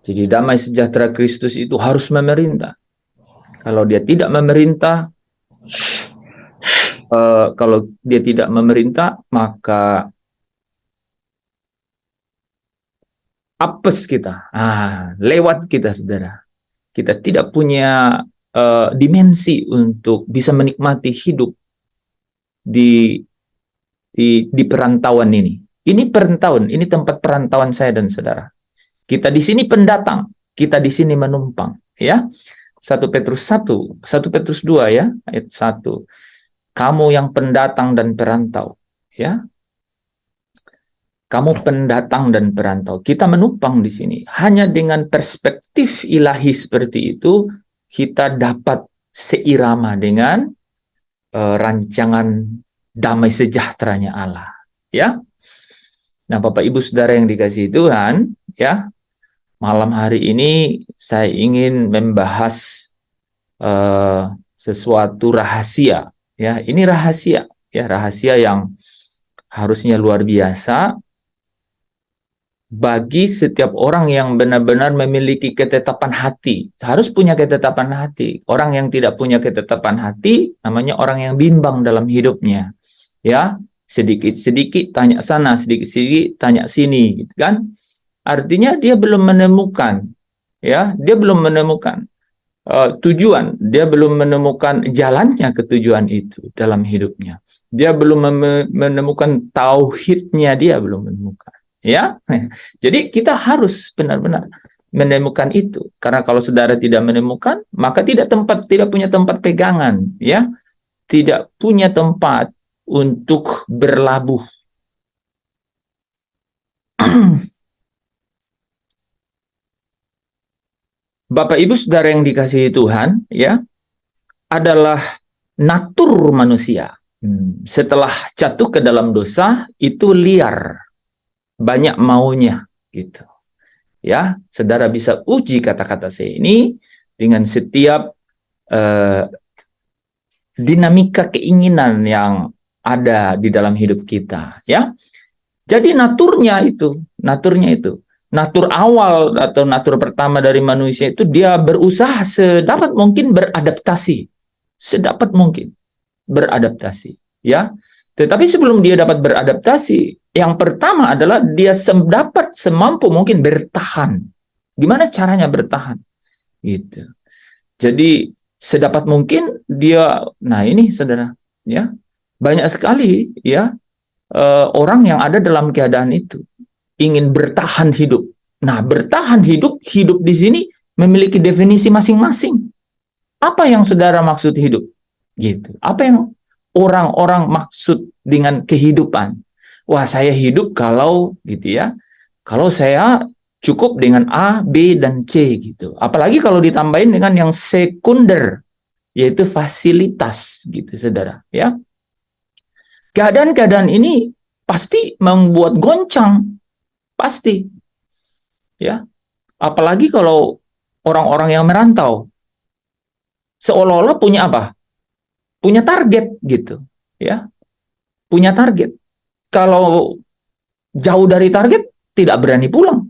Jadi damai sejahtera Kristus itu harus memerintah. Kalau dia tidak memerintah, kalau dia tidak memerintah, maka apes kita. Lewat kita, saudara. Kita tidak punya dimensi untuk bisa menikmati hidup di di perantauan ini. Ini perantauan, ini tempat perantauan saya dan saudara. Kita di sini pendatang, kita di sini menumpang, ya. 1 Petrus 1, 1 Petrus 2 ya, ayat 1. Kamu yang pendatang dan perantau, ya. Kamu pendatang dan perantau. Kita menumpang di sini. Hanya dengan perspektif ilahi seperti itu, kita dapat seirama dengan rancangan damai sejahteranya Allah. Ya. Nah, Bapak Ibu Saudara yang dikasihi Tuhan, ya, malam hari ini saya ingin membahas sesuatu rahasia. Ya, ini rahasia, ya, rahasia yang harusnya luar biasa bagi setiap orang yang benar-benar memiliki ketetapan hati. Harus punya ketetapan hati. Orang yang tidak punya ketetapan hati namanya orang yang bimbang dalam hidupnya. Ya, sedikit-sedikit tanya sana, sedikit-sedikit tanya sini, gitu kan? Artinya dia belum menemukan, ya, dia belum menemukan tujuan, dia belum menemukan jalannya ke tujuan itu dalam hidupnya. Dia belum menemukan tauhidnya, dia belum menemukan. Ya, jadi kita harus benar-benar menemukan itu. Karena kalau saudara tidak menemukan, maka tidak punya tempat pegangan, ya, tidak punya tempat untuk berlabuh. Bapak Ibu Saudara yang dikasihi Tuhan, ya, adalah natur manusia. Setelah jatuh ke dalam dosa, itu liar, banyak maunya, gitu. Ya, saudara bisa uji kata-kata saya ini dengan setiap dinamika keinginan yang ada di dalam hidup kita, ya. Jadi natur awal atau natur pertama dari manusia itu dia berusaha sedapat mungkin beradaptasi, sedapat mungkin beradaptasi, ya. Tetapi sebelum dia dapat beradaptasi, yang pertama adalah dia dapat semampu mungkin bertahan. Gimana caranya bertahan? Gitu. Jadi sedapat mungkin dia, nah ini saudara, ya, banyak sekali, ya, orang yang ada dalam keadaan itu ingin bertahan hidup. Nah, bertahan hidup, hidup di sini memiliki definisi masing-masing. Apa yang saudara maksud hidup? Gitu. Apa yang orang-orang maksud dengan kehidupan? Wah, saya hidup kalau gitu, ya. Kalau saya cukup dengan A, B, dan C gitu. Apalagi kalau ditambahin dengan yang sekunder, yaitu fasilitas gitu, saudara. Ya, keadaan-keadaan ini pasti membuat goncang, pasti. Ya, apalagi kalau orang-orang yang merantau, seolah-olah punya apa? Punya target gitu, ya. Punya target. Kalau jauh dari target, tidak berani pulang.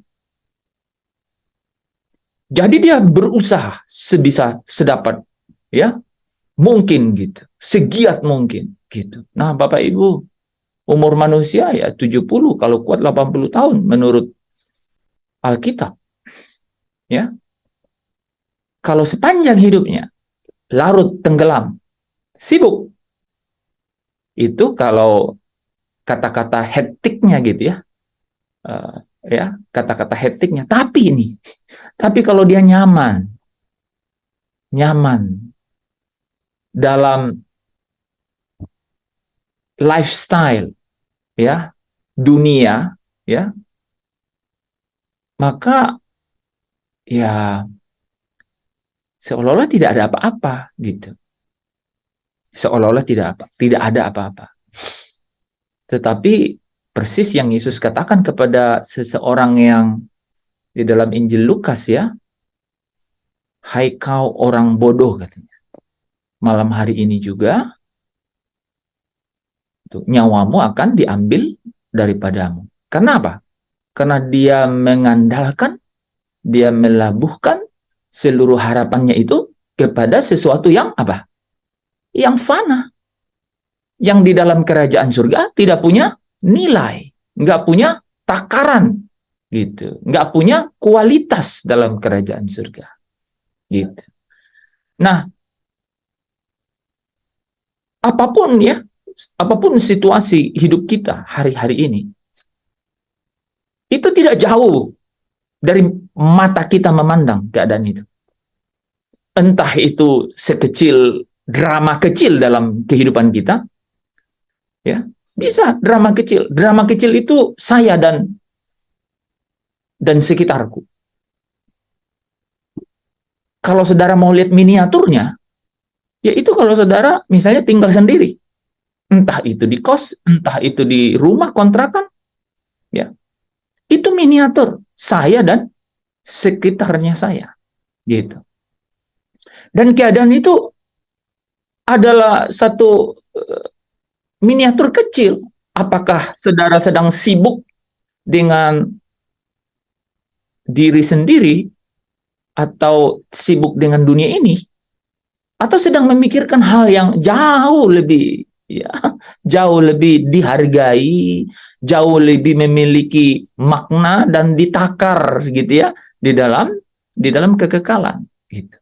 Jadi dia berusaha sebisa sedapat, ya, mungkin gitu, segiat mungkin gitu. Nah, Bapak Ibu, umur manusia ya 70, kalau kuat 80 tahun menurut Alkitab, ya. Kalau sepanjang hidupnya larut tenggelam, sibuk. Itu kalau kata-kata hektiknya gitu, ya. Ya, kata-kata hektiknya. Tapi kalau dia nyaman dalam lifestyle, ya, dunia, ya, maka ya seolah-olah tidak ada apa-apa gitu. Seolah-olah tidak ada apa-apa. Tetapi persis yang Yesus katakan kepada seseorang yang di dalam Injil Lukas, ya, hai kau orang bodoh, katanya. Malam hari ini juga nyawamu akan diambil daripadamu. Karena apa? Karena dia mengandalkan Dia melabuhkan seluruh harapannya itu kepada sesuatu yang apa? Yang fana. Yang di dalam kerajaan surga tidak punya nilai, nggak punya takaran, gitu, nggak punya kualitas dalam kerajaan surga, gitu. Nah, apapun ya, apapun situasi hidup kita hari-hari ini, itu tidak jauh dari mata kita memandang keadaan itu. Entah itu sekecil drama kecil dalam kehidupan kita, ya, bisa drama kecil. Drama kecil itu saya dan sekitarku. Kalau saudara mau lihat miniaturnya, ya itu kalau saudara misalnya tinggal sendiri, entah itu di kos, entah itu di rumah kontrakan, ya itu miniatur saya dan sekitarnya saya, gitu. Dan keadaan itu adalah satu miniatur kecil. Apakah saudara sedang sibuk dengan diri sendiri atau sibuk dengan dunia ini, atau sedang memikirkan hal yang jauh lebih, ya, jauh lebih dihargai, jauh lebih memiliki makna dan ditakar, gitu ya, di dalam kekekalan, gitu.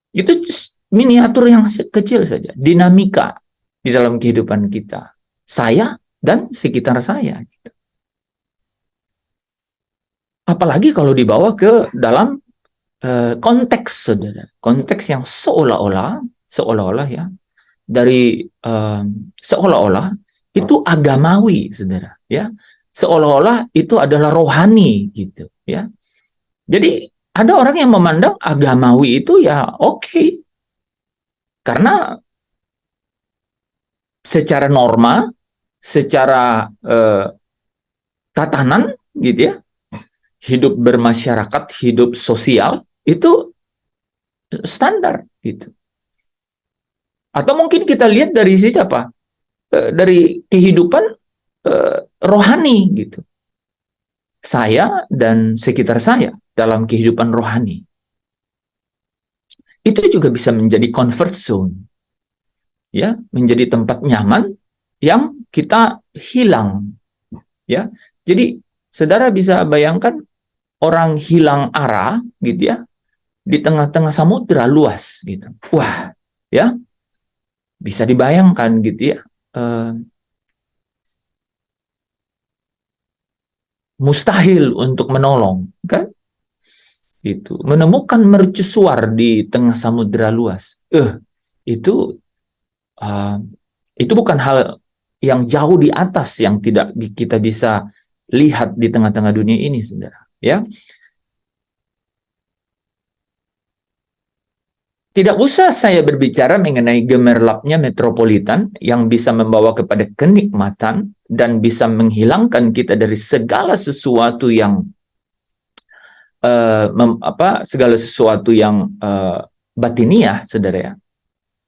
Itu miniatur yang kecil saja, dinamika di dalam kehidupan kita, saya dan sekitar saya, gitu. Apalagi kalau dibawa ke dalam konteks, saudara, konteks yang seolah-olah ya, dari seolah-olah itu agamawi, saudara, ya, seolah-olah itu adalah rohani, gitu ya. Jadi ada orang yang memandang agamawi itu ya oke, karena secara norma, secara tatanan, gitu ya, hidup bermasyarakat, hidup sosial itu standar, gitu. Atau mungkin kita lihat dari sisi apa? Dari kehidupan rohani, gitu. Saya dan sekitar saya dalam kehidupan rohani. Itu juga bisa menjadi comfort zone. Ya, menjadi tempat nyaman yang kita hilang, ya. Jadi saudara bisa bayangkan orang hilang arah, gitu ya, di tengah-tengah samudera luas, gitu. Wah, ya, bisa dibayangkan, gitu ya, mustahil untuk menolong, kan? Itu menemukan mercusuar di tengah samudera luas. Itu uh, itu bukan hal yang jauh di atas yang tidak kita bisa lihat di tengah-tengah dunia ini, saudara. Ya, tidak usah saya berbicara mengenai gemerlapnya metropolitan yang bisa membawa kepada kenikmatan dan bisa menghilangkan kita dari segala sesuatu yang segala sesuatu yang batiniah, saudara ya.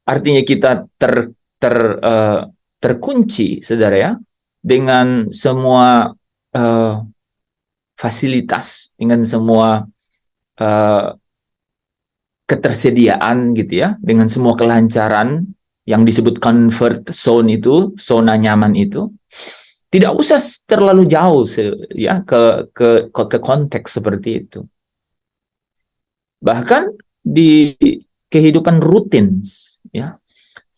Artinya kita terkunci, saudara ya, dengan semua fasilitas, dengan semua ketersediaan, gitu ya, dengan semua kelancaran yang disebut comfort zone itu, zona nyaman itu. Tidak usah terlalu jauh ya ke konteks seperti itu. Bahkan di kehidupan rutin, ya.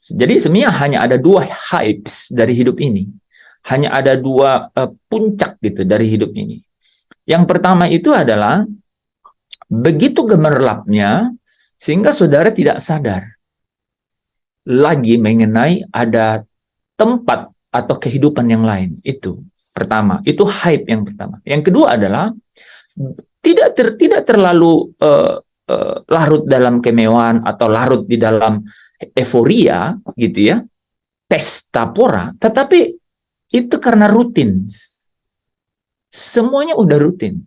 Jadi sebenarnya hanya ada dua hypes dari hidup ini. Hanya ada dua puncak, gitu, dari hidup ini. Yang pertama itu adalah begitu gemerlapnya sehingga saudara tidak sadar lagi mengenai ada tempat atau kehidupan yang lain. Itu pertama, itu hype yang pertama. Yang kedua adalah tidak terlalu larut dalam kemewahan atau larut di dalam euforia, gitu ya, pesta pora, tetapi itu karena rutin. Semuanya udah rutin.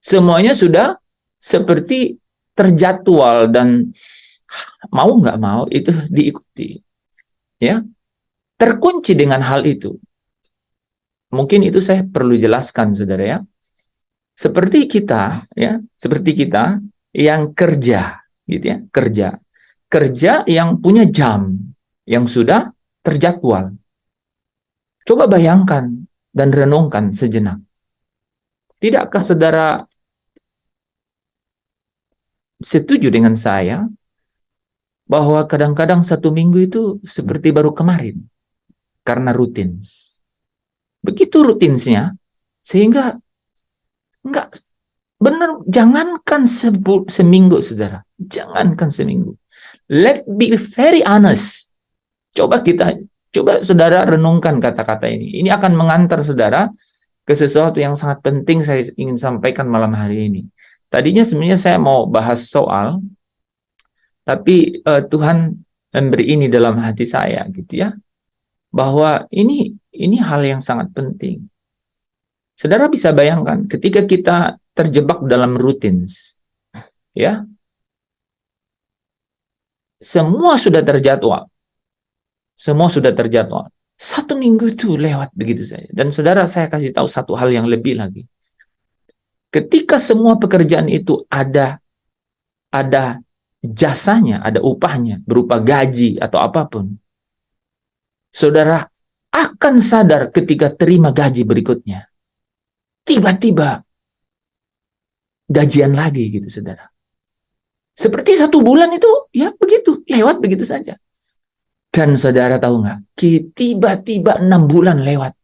Semuanya sudah seperti terjadwal dan mau nggak mau itu diikuti. Ya, terkunci dengan hal itu. Mungkin itu saya perlu jelaskan, saudara ya. Seperti kita, ya, seperti kita yang kerja, gitu ya, kerja yang punya jam yang sudah terjadwal. Coba bayangkan dan renungkan sejenak. Tidakkah saudara setuju dengan saya bahwa kadang-kadang satu minggu itu seperti baru kemarin karena rutin. Begitu rutinsnya, sehingga nggak benar, jangankan seminggu, saudara. Jangankan seminggu. Let's be very honest. Coba saudara renungkan kata-kata ini. Ini akan mengantar saudara ke sesuatu yang sangat penting saya ingin sampaikan malam hari ini. Tadinya sebenarnya saya mau bahas soal, tapi Tuhan memberi ini dalam hati saya, gitu ya, bahwa ini hal yang sangat penting. Saudara bisa bayangkan ketika kita terjebak dalam rutin, ya, semua sudah terjadwal, satu minggu itu lewat begitu saja. Dan saudara, saya kasih tahu satu hal yang lebih lagi. Ketika semua pekerjaan itu ada jasanya, ada upahnya berupa gaji atau apapun, saudara akan sadar ketika terima gaji berikutnya, tiba-tiba gajian lagi, gitu saudara. Seperti 1 bulan itu ya begitu, lewat begitu saja. Dan saudara tahu nggak, tiba-tiba 6 bulan lewat.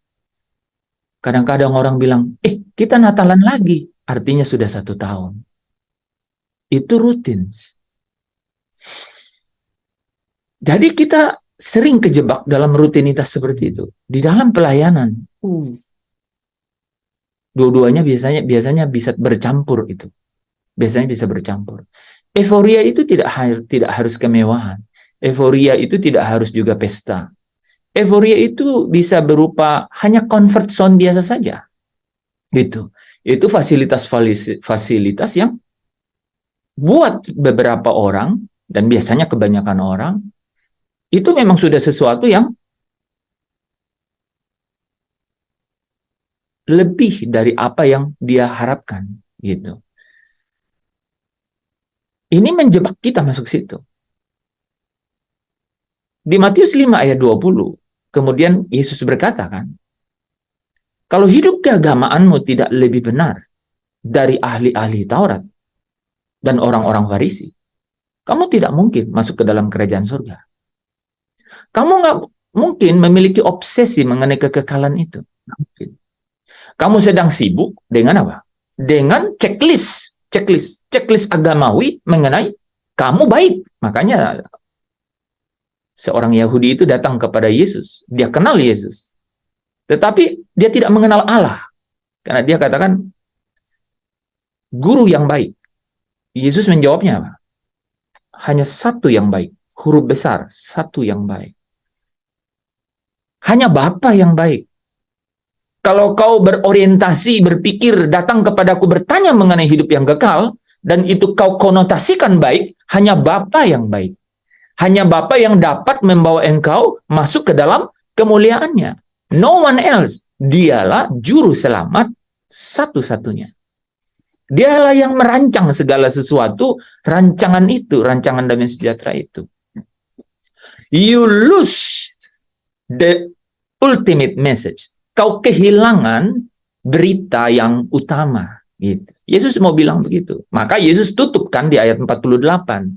Kadang-kadang orang bilang, kita Natalan lagi, artinya sudah 1 tahun. Itu rutin. Jadi kita sering kejebak dalam rutinitas seperti itu. Di dalam pelayanan, dua-duanya biasanya bisa bercampur itu. Biasanya bisa bercampur. Euforia itu tidak harus kemewahan. Euforia itu tidak harus juga pesta. Euforia itu bisa berupa hanya comfort zone biasa saja. Gitu. Itu fasilitas yang buat beberapa orang, dan biasanya kebanyakan orang, itu memang sudah sesuatu yang lebih dari apa yang dia harapkan. Gitu. Ini menjebak kita masuk situ. Di Matius 5 ayat 20, kemudian Yesus berkata kan, kalau hidup keagamaanmu tidak lebih benar dari ahli-ahli Taurat dan orang-orang Farisi, kamu tidak mungkin masuk ke dalam kerajaan surga. Kamu nggak mungkin memiliki obsesi mengenai kekekalan itu. Nggak mungkin. Kamu sedang sibuk dengan apa? Dengan checklist agamawi mengenai kamu baik. Makanya seorang Yahudi itu datang kepada Yesus. Dia kenal Yesus. Tetapi dia tidak mengenal Allah. Karena dia katakan, guru yang baik. Yesus menjawabnya apa? Hanya satu yang baik. Huruf besar, satu yang baik. Hanya Bapa yang baik. Kalau kau berorientasi, berpikir, datang kepadaku bertanya mengenai hidup yang kekal, dan itu kau konotasikan baik, hanya Bapa yang baik. Hanya Bapa yang dapat membawa engkau masuk ke dalam kemuliaannya. No one else. Dialah juru selamat satu-satunya. Dialah yang merancang segala sesuatu, rancangan damai sejahtera itu. You lose the ultimate message. Kau kehilangan berita yang utama. Gitu. Yesus mau bilang begitu. Maka Yesus tutupkan di ayat 48.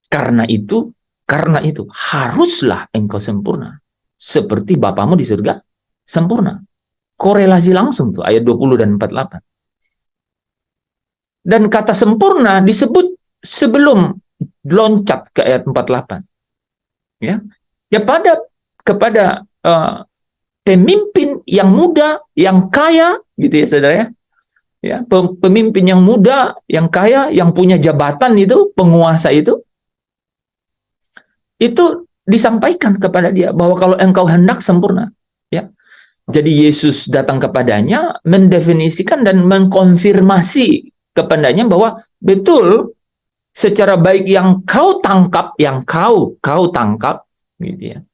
Karena itu haruslah engkau sempurna. Seperti Bapamu di surga sempurna. Korelasi langsung tuh ayat 20 dan 48. Dan kata sempurna disebut sebelum loncat ke ayat 48. Ya kepada pemimpin yang muda, yang kaya, gitu ya saudara ya. Ya, pemimpin yang muda, yang kaya, yang punya jabatan itu, penguasa itu disampaikan kepada dia bahwa kalau engkau hendak sempurna, ya. Jadi Yesus datang kepadanya, mendefinisikan dan mengkonfirmasi kepadanya bahwa betul secara baik yang kau tangkap, gitu ya.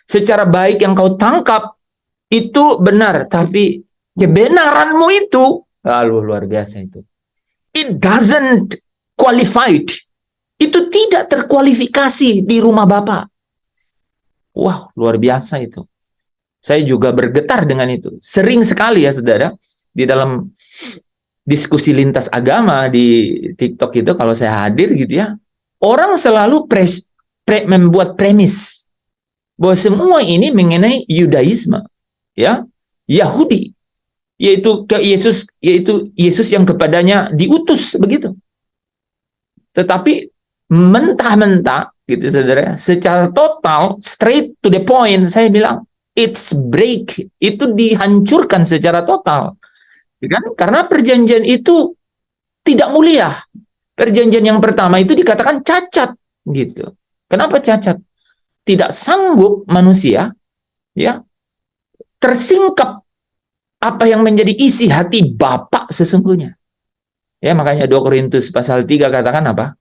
Secara baik yang kau tangkap itu benar, tapi Kebenaranmu itu, lalu luar biasa itu. It doesn't qualified. Itu tidak terkualifikasi di rumah Bapak. Wah, luar biasa itu. Saya juga bergetar dengan itu. Sering sekali ya, saudara, di dalam diskusi lintas agama di TikTok itu, kalau saya hadir gitu ya, orang selalu membuat premis bahwa semua ini mengenai Yudaisme, ya, Yahudi, yaitu Yesus yang kepadanya diutus begitu. Tetapi mentah-mentah gitu saudara, secara total straight to the point, saya bilang it's break, itu dihancurkan secara total, kan? Karena perjanjian itu tidak mulia. Perjanjian yang pertama itu dikatakan cacat gitu. Kenapa cacat? Tidak sanggup manusia ya tersingkap apa yang menjadi isi hati Bapa sesungguhnya. Ya, makanya 2 Korintus pasal 3 katakan apa?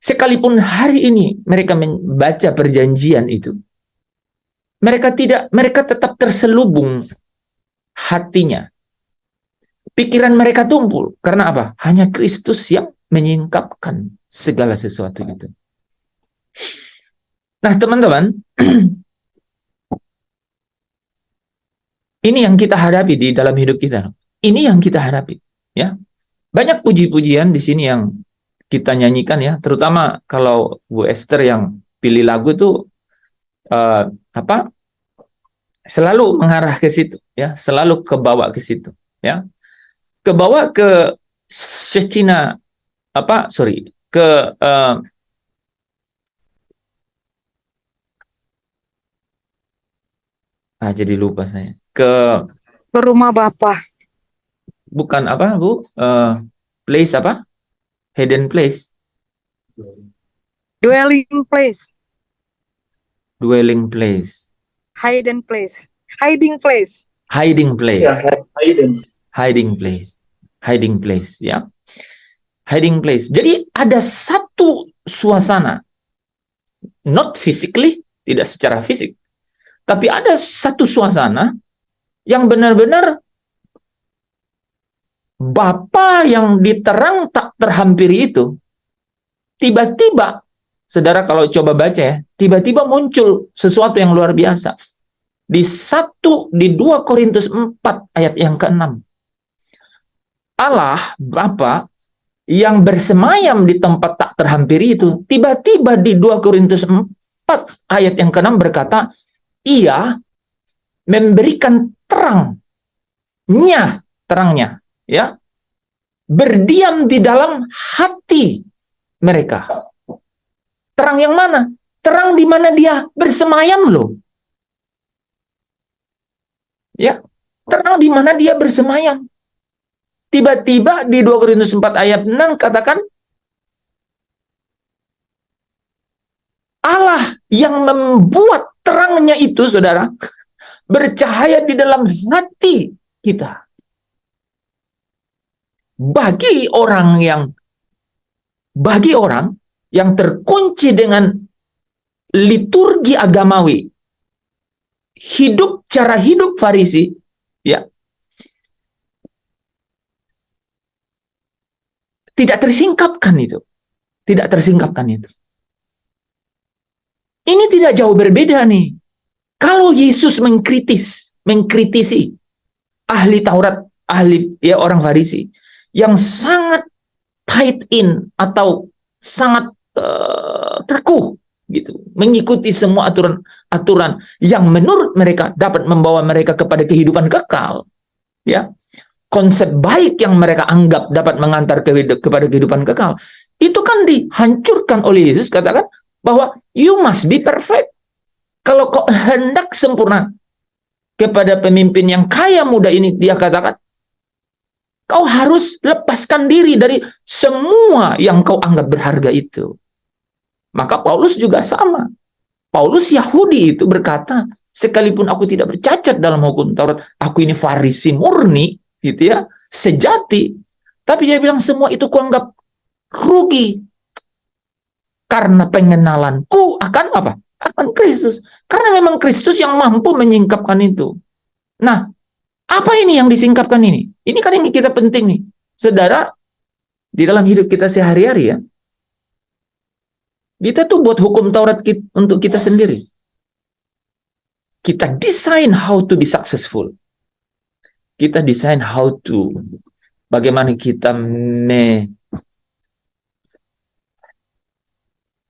Sekalipun hari ini mereka membaca perjanjian itu, mereka tetap terselubung hatinya. Pikiran mereka tumpul. Karena apa? Hanya Kristus yang menyingkapkan segala sesuatu itu. Nah, teman-teman, ini yang kita hadapi di dalam hidup kita. Ini yang kita hadapi, ya. Banyak puji-pujian di sini yang kita nyanyikan ya, terutama kalau Bu Esther yang pilih lagu tuh selalu mengarah ke situ ya, selalu kebawa ke situ ya. Kebawa ke Shekinah jadi lupa saya. Ke rumah Bapak. Bukan apa, Bu? Place apa? Hidden place. Dwelling place. Dwelling place. Hidden place. Hiding place. Hiding place. Ya, Hiding place. Hiding place, ya. Hiding place. Jadi ada satu suasana, not physically, tidak secara fisik, tapi ada satu suasana yang benar-benar Bapa yang diterang tak terhampiri itu, tiba-tiba, saudara kalau coba baca ya, tiba-tiba muncul sesuatu yang luar biasa. Di 2 Korintus 4 ayat yang ke-6. Allah Bapa yang bersemayam di tempat tak terhampiri itu, tiba-tiba di 2 Korintus 4 ayat yang ke-6 berkata, Ia memberikan terangnya, ya, berdiam di dalam hati mereka. Terang yang mana? Terang di mana dia bersemayam loh. Ya, terang di mana dia bersemayam. Tiba-tiba di 2 Korintus 4 ayat 6 katakan, Allah yang membuat terangnya itu, saudara, bercahaya di dalam hati kita. Bagi orang yang terkunci dengan liturgi agamawi, cara hidup Farisi, ya, tidak tersingkapkan itu. Ini tidak jauh berbeda nih. Kalau Yesus mengkritisi ahli Taurat, orang Farisi yang sangat tight in atau sangat kaku gitu, mengikuti semua aturan yang menurut mereka dapat membawa mereka kepada kehidupan kekal, ya. Konsep baik yang mereka anggap dapat mengantar kepada kehidupan kekal, itu kan dihancurkan oleh Yesus. Katakan bahwa you must be perfect. Kalau kau hendak sempurna, kepada pemimpin yang kaya muda ini dia katakan, kau harus lepaskan diri dari semua yang kau anggap berharga itu. Maka Paulus juga sama. Paulus Yahudi itu berkata, sekalipun aku tidak bercacat dalam hukum Taurat, aku ini Farisi murni, gitu ya, sejati. Tapi dia bilang semua itu kuanggap rugi karena pengenalanku akan apa? Akan Kristus. Karena memang Kristus yang mampu menyingkapkan itu. Nah, Apa ini yang disingkapkan ini? Ini kan yang kita penting nih. Saudara, di dalam hidup kita sehari-hari ya, kita tuh buat hukum Taurat untuk kita sendiri. Kita desain how to be successful. Kita desain how to, bagaimana kita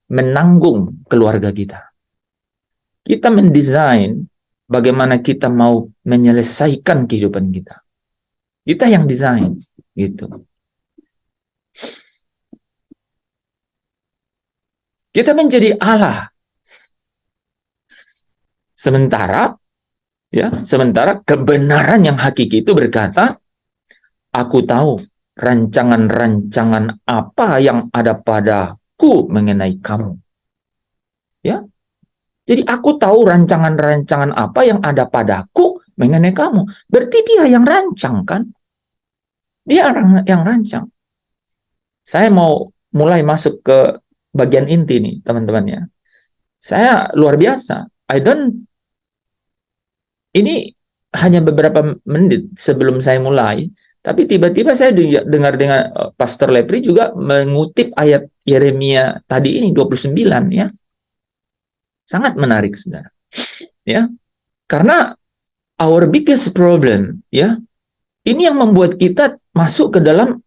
menanggung keluarga kita. Kita mendesain bagaimana kita mau menyelesaikan kehidupan kita. Kita yang desain, gitu. Kita menjadi Allah. Sementara kebenaran yang hakiki itu berkata, aku tahu rancangan-rancangan apa yang ada padaku mengenai kamu. Ya. Jadi aku tahu rancangan-rancangan apa yang ada padaku mengenai kamu. Berarti dia yang rancang kan? Dia yang rancang. Saya mau mulai masuk ke bagian inti nih, teman-teman ya. Saya luar biasa. Ini hanya beberapa menit sebelum saya mulai, tapi tiba-tiba saya dengar dengan Pastor Lepri juga mengutip ayat Yeremia tadi ini 29 ya. Sangat menarik, saudara. Ya. Karena our biggest problem ya, ini yang membuat kita masuk ke dalam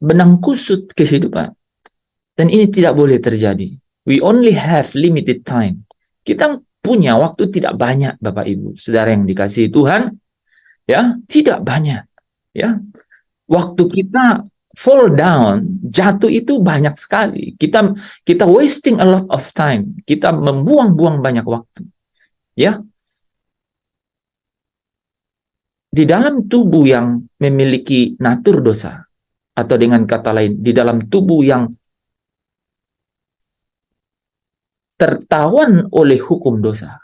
benang kusut kehidupan. Dan ini tidak boleh terjadi. We only have limited time. Kita punya waktu tidak banyak, Bapak Ibu, saudara yang dikasihi Tuhan, ya, tidak banyak, ya. Waktu kita fall down, jatuh itu banyak sekali. Kita wasting a lot of time. Kita membuang-buang banyak waktu, ya. Di dalam tubuh yang memiliki natur dosa, atau dengan kata lain, di dalam tubuh yang tertawan oleh hukum dosa.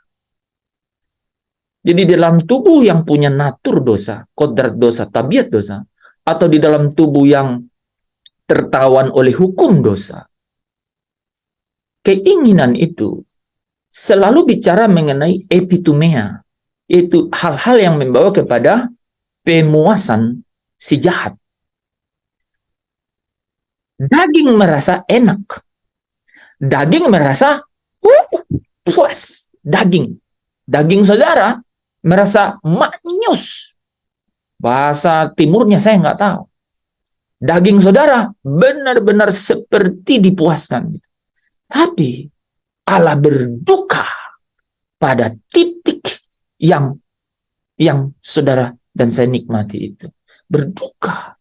Jadi dalam tubuh yang punya natur dosa, kodrat dosa, tabiat dosa, atau di dalam tubuh yang tertawan oleh hukum dosa, keinginan itu selalu bicara mengenai epitumea, yaitu hal-hal yang membawa kepada pemuasan si jahat. Daging merasa enak. Daging merasa puas. Daging saudara merasa maknyus. Bahasa timurnya saya nggak tahu. Daging saudara benar-benar seperti dipuaskan. Tapi Allah berduka pada titik yang saudara dan saya nikmati itu. Berduka.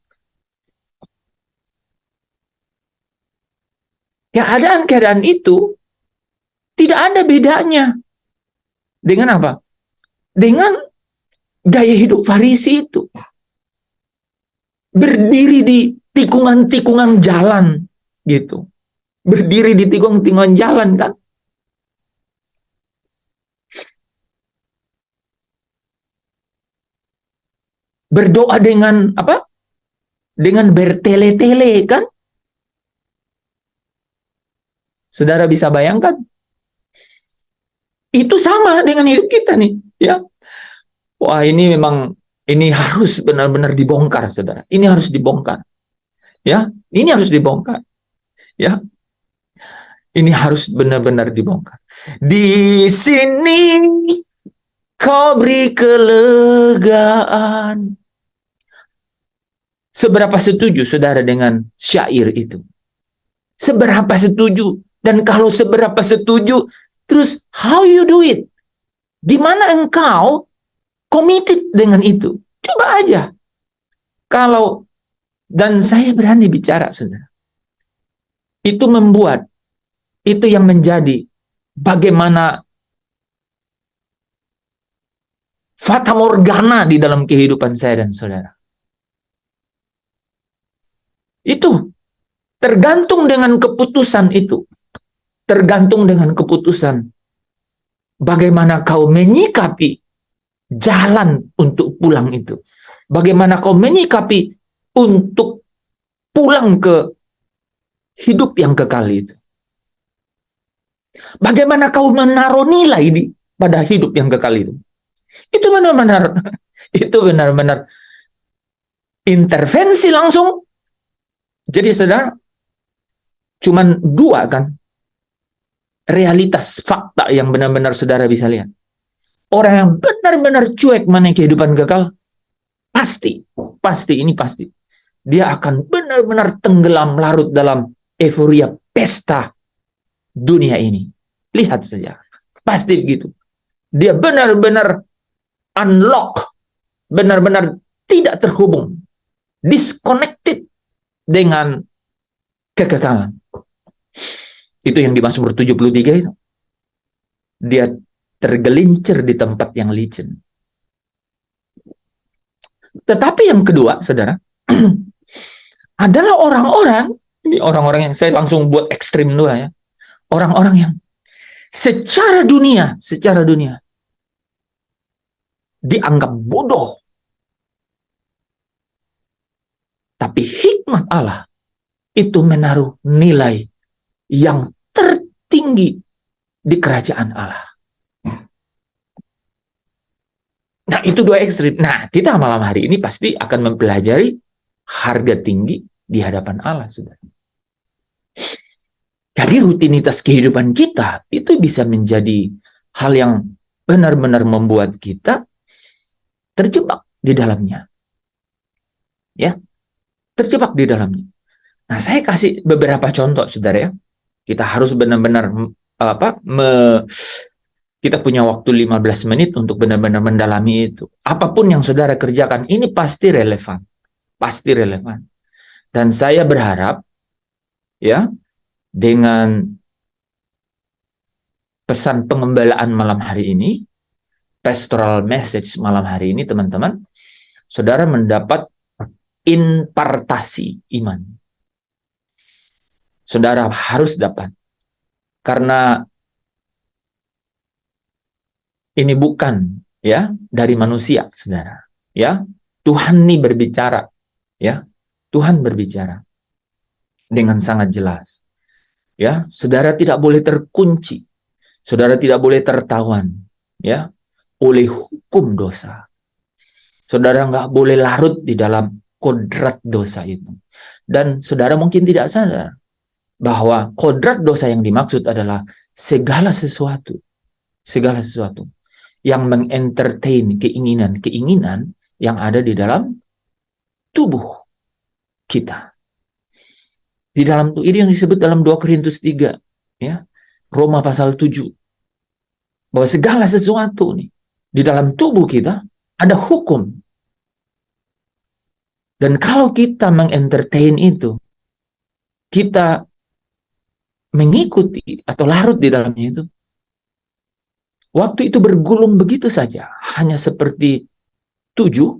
Keadaan-keadaan itu tidak ada bedanya dengan apa? Dengan gaya hidup Farisi itu. Berdiri di tikungan-tikungan jalan gitu. Berdiri di tikungan-tikungan jalan kan. Berdoa dengan apa? Dengan bertele-tele kan? Saudara bisa bayangkan? Itu sama dengan hidup kita nih, ya. Wah, ini memang harus benar-benar dibongkar, saudara. Ini harus dibongkar. Ya, ini harus dibongkar. Ya. Ini harus benar-benar dibongkar. Di sini kau beri kelegaan. Seberapa setuju saudara dengan syair itu? Seberapa setuju? Dan kalau seberapa setuju, terus how you do it? Gimana engkau committed dengan itu? Coba aja. Dan saya berani bicara, saudara. Itu membuat, itu yang menjadi bagaimana fata morgana di dalam kehidupan saya dan saudara. Itu tergantung dengan keputusan itu. Tergantung dengan keputusan bagaimana kau menyikapi jalan untuk pulang itu. Bagaimana kau menyikapi untuk pulang ke hidup yang kekal itu. Bagaimana kau menaruh nilai pada hidup yang kekal itu. Itu benar-benar Itu benar-benar intervensi langsung. Jadi saudara, cuman dua kan realitas fakta yang benar-benar saudara bisa lihat. Orang yang benar-benar cuek mana kehidupan kekal, pasti ini pasti. Dia akan benar-benar tenggelam larut dalam euforia pesta dunia ini. Lihat saja. Pasti begitu. Dia benar-benar unlock, benar-benar tidak terhubung, disconnected dengan kekekalan. Itu yang di Mazmur 73 itu. Dia tergelincir di tempat yang licin. Tetapi yang kedua, saudara, adalah orang-orang, ini orang-orang yang saya langsung buat ekstrim dua ya. Orang-orang yang secara dunia dianggap bodoh. Tapi hikmat Allah itu menaruh nilai yang tertinggi di kerajaan Allah. Nah, itu dua ekstrim. Nah, kita malam hari ini pasti akan mempelajari harga tinggi di hadapan Allah, saudara. Jadi rutinitas kehidupan kita itu bisa menjadi hal yang benar-benar membuat kita terjebak di dalamnya. Ya, terjebak di dalamnya. Nah, saya kasih beberapa contoh, saudara ya. Kita harus benar-benar kita punya waktu 15 menit untuk benar-benar mendalami itu. Apapun yang saudara kerjakan, ini pasti relevan. Pasti relevan. Dan saya berharap, ya, dengan pesan pengembalaan malam hari ini, pastoral message malam hari ini, teman-teman, saudara mendapat impartasi iman. Saudara harus dapat. Karena ini bukan ya dari manusia, saudara. Ya, Tuhan ini berbicara, ya. Tuhan berbicara dengan sangat jelas. Ya, saudara tidak boleh terkunci. Saudara tidak boleh tertawan, ya, oleh hukum dosa. Saudara nggak boleh larut di dalam kodrat dosa itu. Dan saudara mungkin tidak sadar bahwa kodrat dosa yang dimaksud adalah segala sesuatu yang mengentertain keinginan yang ada di dalam tubuh kita. Di dalam ini yang disebut dalam 2 Korintus 3, ya. Roma pasal 7. Bahwa segala sesuatu nih di dalam tubuh kita ada hukum. Dan kalau kita mengentertain itu, kita mengikuti atau larut di dalamnya itu, waktu itu bergulung begitu saja, hanya seperti 7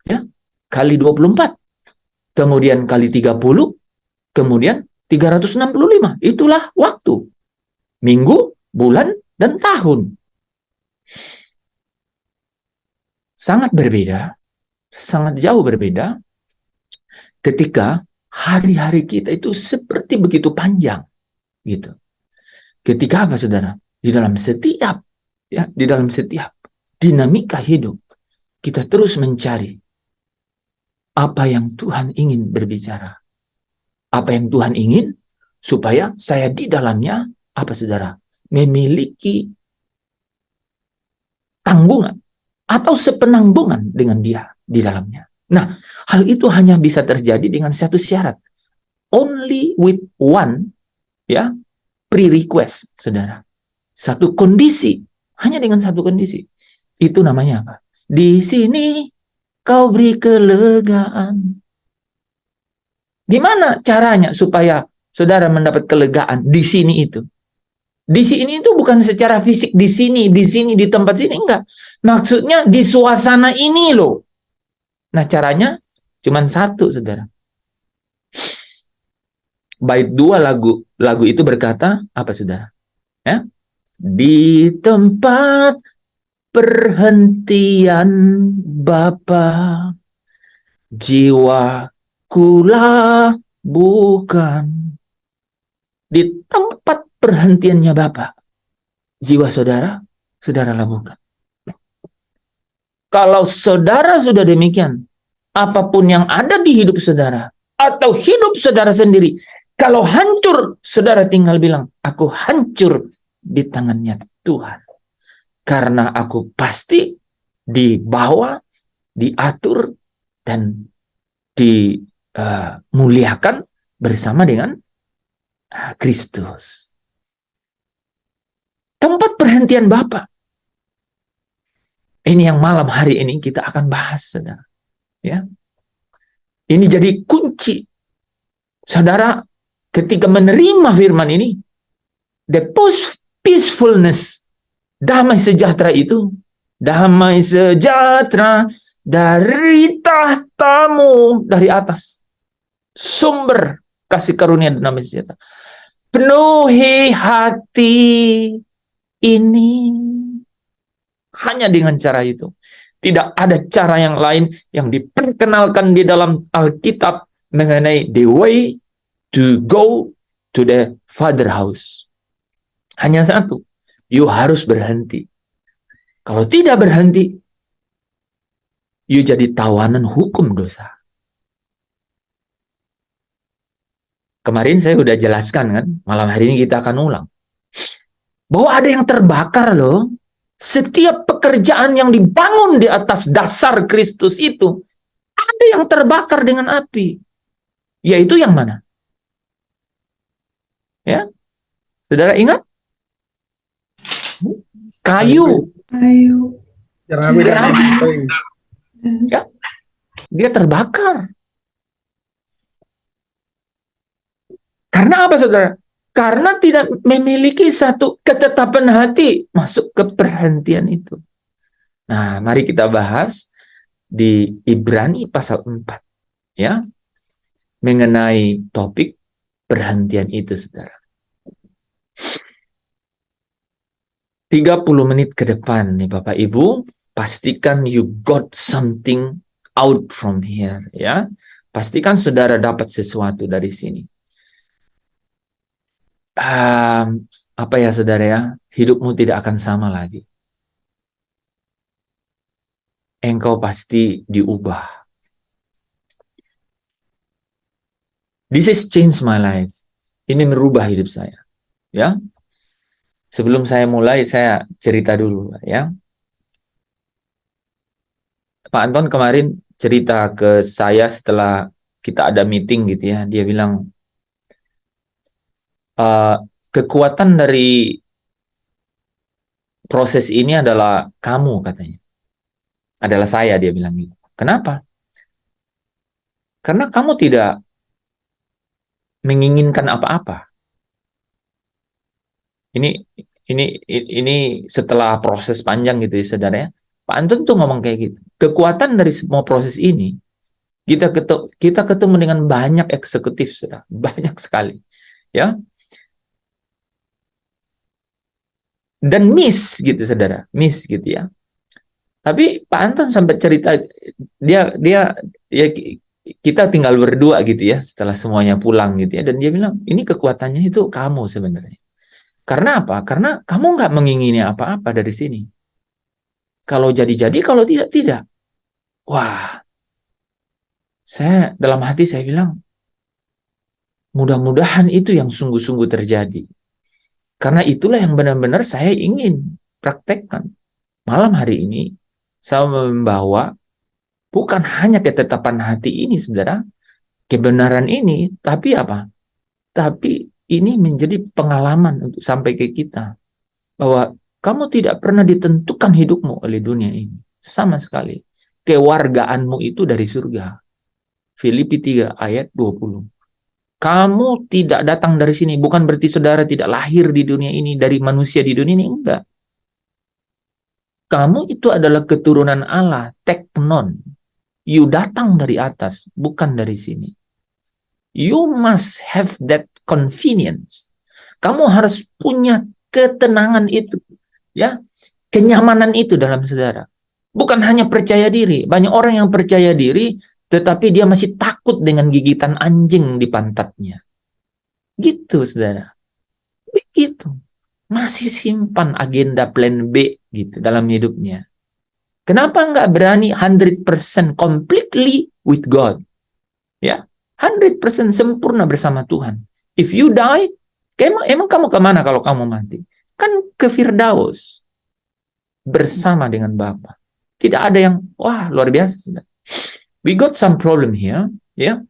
ya, kali 24, kemudian kali 30, kemudian 365. Itulah waktu. Minggu, bulan, dan tahun. Sangat berbeda, sangat jauh berbeda ketika hari-hari kita itu seperti begitu panjang gitu. Ketika apa, saudara? Di dalam setiap dinamika hidup kita terus mencari apa yang Tuhan ingin berbicara. Apa yang Tuhan ingin supaya saya di dalamnya apa, saudara? Memiliki tanggungan atau sepenanggungan dengan Dia di dalamnya. Nah, hal itu hanya bisa terjadi dengan satu syarat. Only with one, ya, pre-request, saudara. Satu kondisi, hanya dengan satu kondisi. Itu namanya apa? Di sini kau beri kelegaan. Gimana caranya supaya saudara mendapat kelegaan di sini itu? Di sini itu bukan secara fisik di sini, di tempat sini, enggak. Maksudnya di suasana ini loh. Nah, caranya cuma satu, saudara. Bait 2 lagu itu berkata apa, saudara? Ya? Di tempat perhentian Bapa, jiwaku bukan. Di tempat perhentiannya Bapa, jiwa saudara labuhkan. Kalau saudara sudah demikian, apapun yang ada di hidup saudara, atau hidup saudara sendiri, kalau hancur, saudara tinggal bilang, aku hancur di tangannya Tuhan. Karena aku pasti dibawa, diatur, dan dimuliakan bersama dengan Kristus. Tempat perhentian Bapa. Ini yang malam hari ini kita akan bahas, saudara. Ya, ini jadi kunci. Saudara, ketika menerima firman ini, the peacefulness, damai sejahtera itu, damai sejahtera dari tahtamu dari atas. Sumber kasih karunia dan damai sejahtera. Penuhi hati ini. Hanya dengan cara itu. Tidak ada cara yang lain yang diperkenalkan di dalam Alkitab mengenai the way to go to the Father house. Hanya satu. You harus berhenti. Kalau tidak berhenti, you jadi tawanan hukum dosa. Kemarin saya udah jelaskan kan, malam hari ini kita akan ulang. Bahwa ada yang terbakar loh. Setiap pekerjaan yang dibangun di atas dasar Kristus itu, ada yang terbakar dengan api. Yaitu yang mana? Ya, saudara ingat? Kayu. Ya, dia terbakar. Karena apa, saudara? Karena tidak memiliki satu ketetapan hati masuk ke perhentian itu. Nah, mari kita bahas di Ibrani pasal 4. Ya, mengenai topik perhentian itu, saudara. 30 menit ke depan nih Bapak Ibu, pastikan you got something out from here, ya. Pastikan saudara dapat sesuatu dari sini. Apa ya saudara ya, hidupmu tidak akan sama lagi. Engkau pasti diubah. This has changed my life. Ini merubah hidup saya. Ya. Sebelum saya mulai, saya cerita dulu ya. Pak Anton kemarin cerita ke saya setelah kita ada meeting gitu ya. Dia bilang, kekuatan dari proses ini adalah kamu, katanya. Adalah saya, dia bilang gitu. Kenapa? Karena kamu tidak menginginkan apa-apa. Ini setelah proses panjang gitu ya, saudara ya. Pak Anton tuh ngomong kayak gitu. Kekuatan dari semua proses ini, kita ketemu dengan banyak eksekutif, saudara. Banyak sekali. Ya. Dan miss gitu, saudara. Miss gitu ya. Tapi Pak Anton sampai cerita, dia ya, kita tinggal berdua gitu ya, setelah semuanya pulang gitu ya. Dan dia bilang, ini kekuatannya itu kamu sebenarnya. Karena apa? Karena kamu nggak mengingini apa-apa dari sini. Kalau jadi-jadi, kalau tidak, tidak. Wah, saya dalam hati saya bilang, mudah-mudahan itu yang sungguh-sungguh terjadi. Karena itulah yang benar-benar saya ingin praktekkan. Malam hari ini, saya membawa bukan hanya ketetapan hati ini, saudara, kebenaran ini, tapi apa? Tapi ini menjadi pengalaman untuk sampai ke kita. Bahwa kamu tidak pernah ditentukan hidupmu oleh dunia ini. Sama sekali. Kewargaanmu itu dari surga. Filipi 3 ayat 20. Kamu tidak datang dari sini. Bukan berarti saudara tidak lahir di dunia ini. Dari manusia di dunia ini. Enggak. Kamu itu adalah keturunan Allah. Teknon. You datang dari atas. Bukan dari sini. You must have that convenience. Kamu harus punya ketenangan itu. Ya, kenyamanan itu dalam saudara. Bukan hanya percaya diri. Banyak orang yang percaya diri, tetapi dia masih takut dengan gigitan anjing di pantatnya. Gitu, saudara. Begitu. Masih simpan agenda plan B gitu dalam hidupnya. Kenapa nggak berani 100% completely with God? Ya, 100% sempurna bersama Tuhan. If you die, emang kamu kemana kalau kamu mati? Kan ke Firdaus bersama dengan Bapa. Tidak ada yang wah luar biasa. We got some problem here, ya.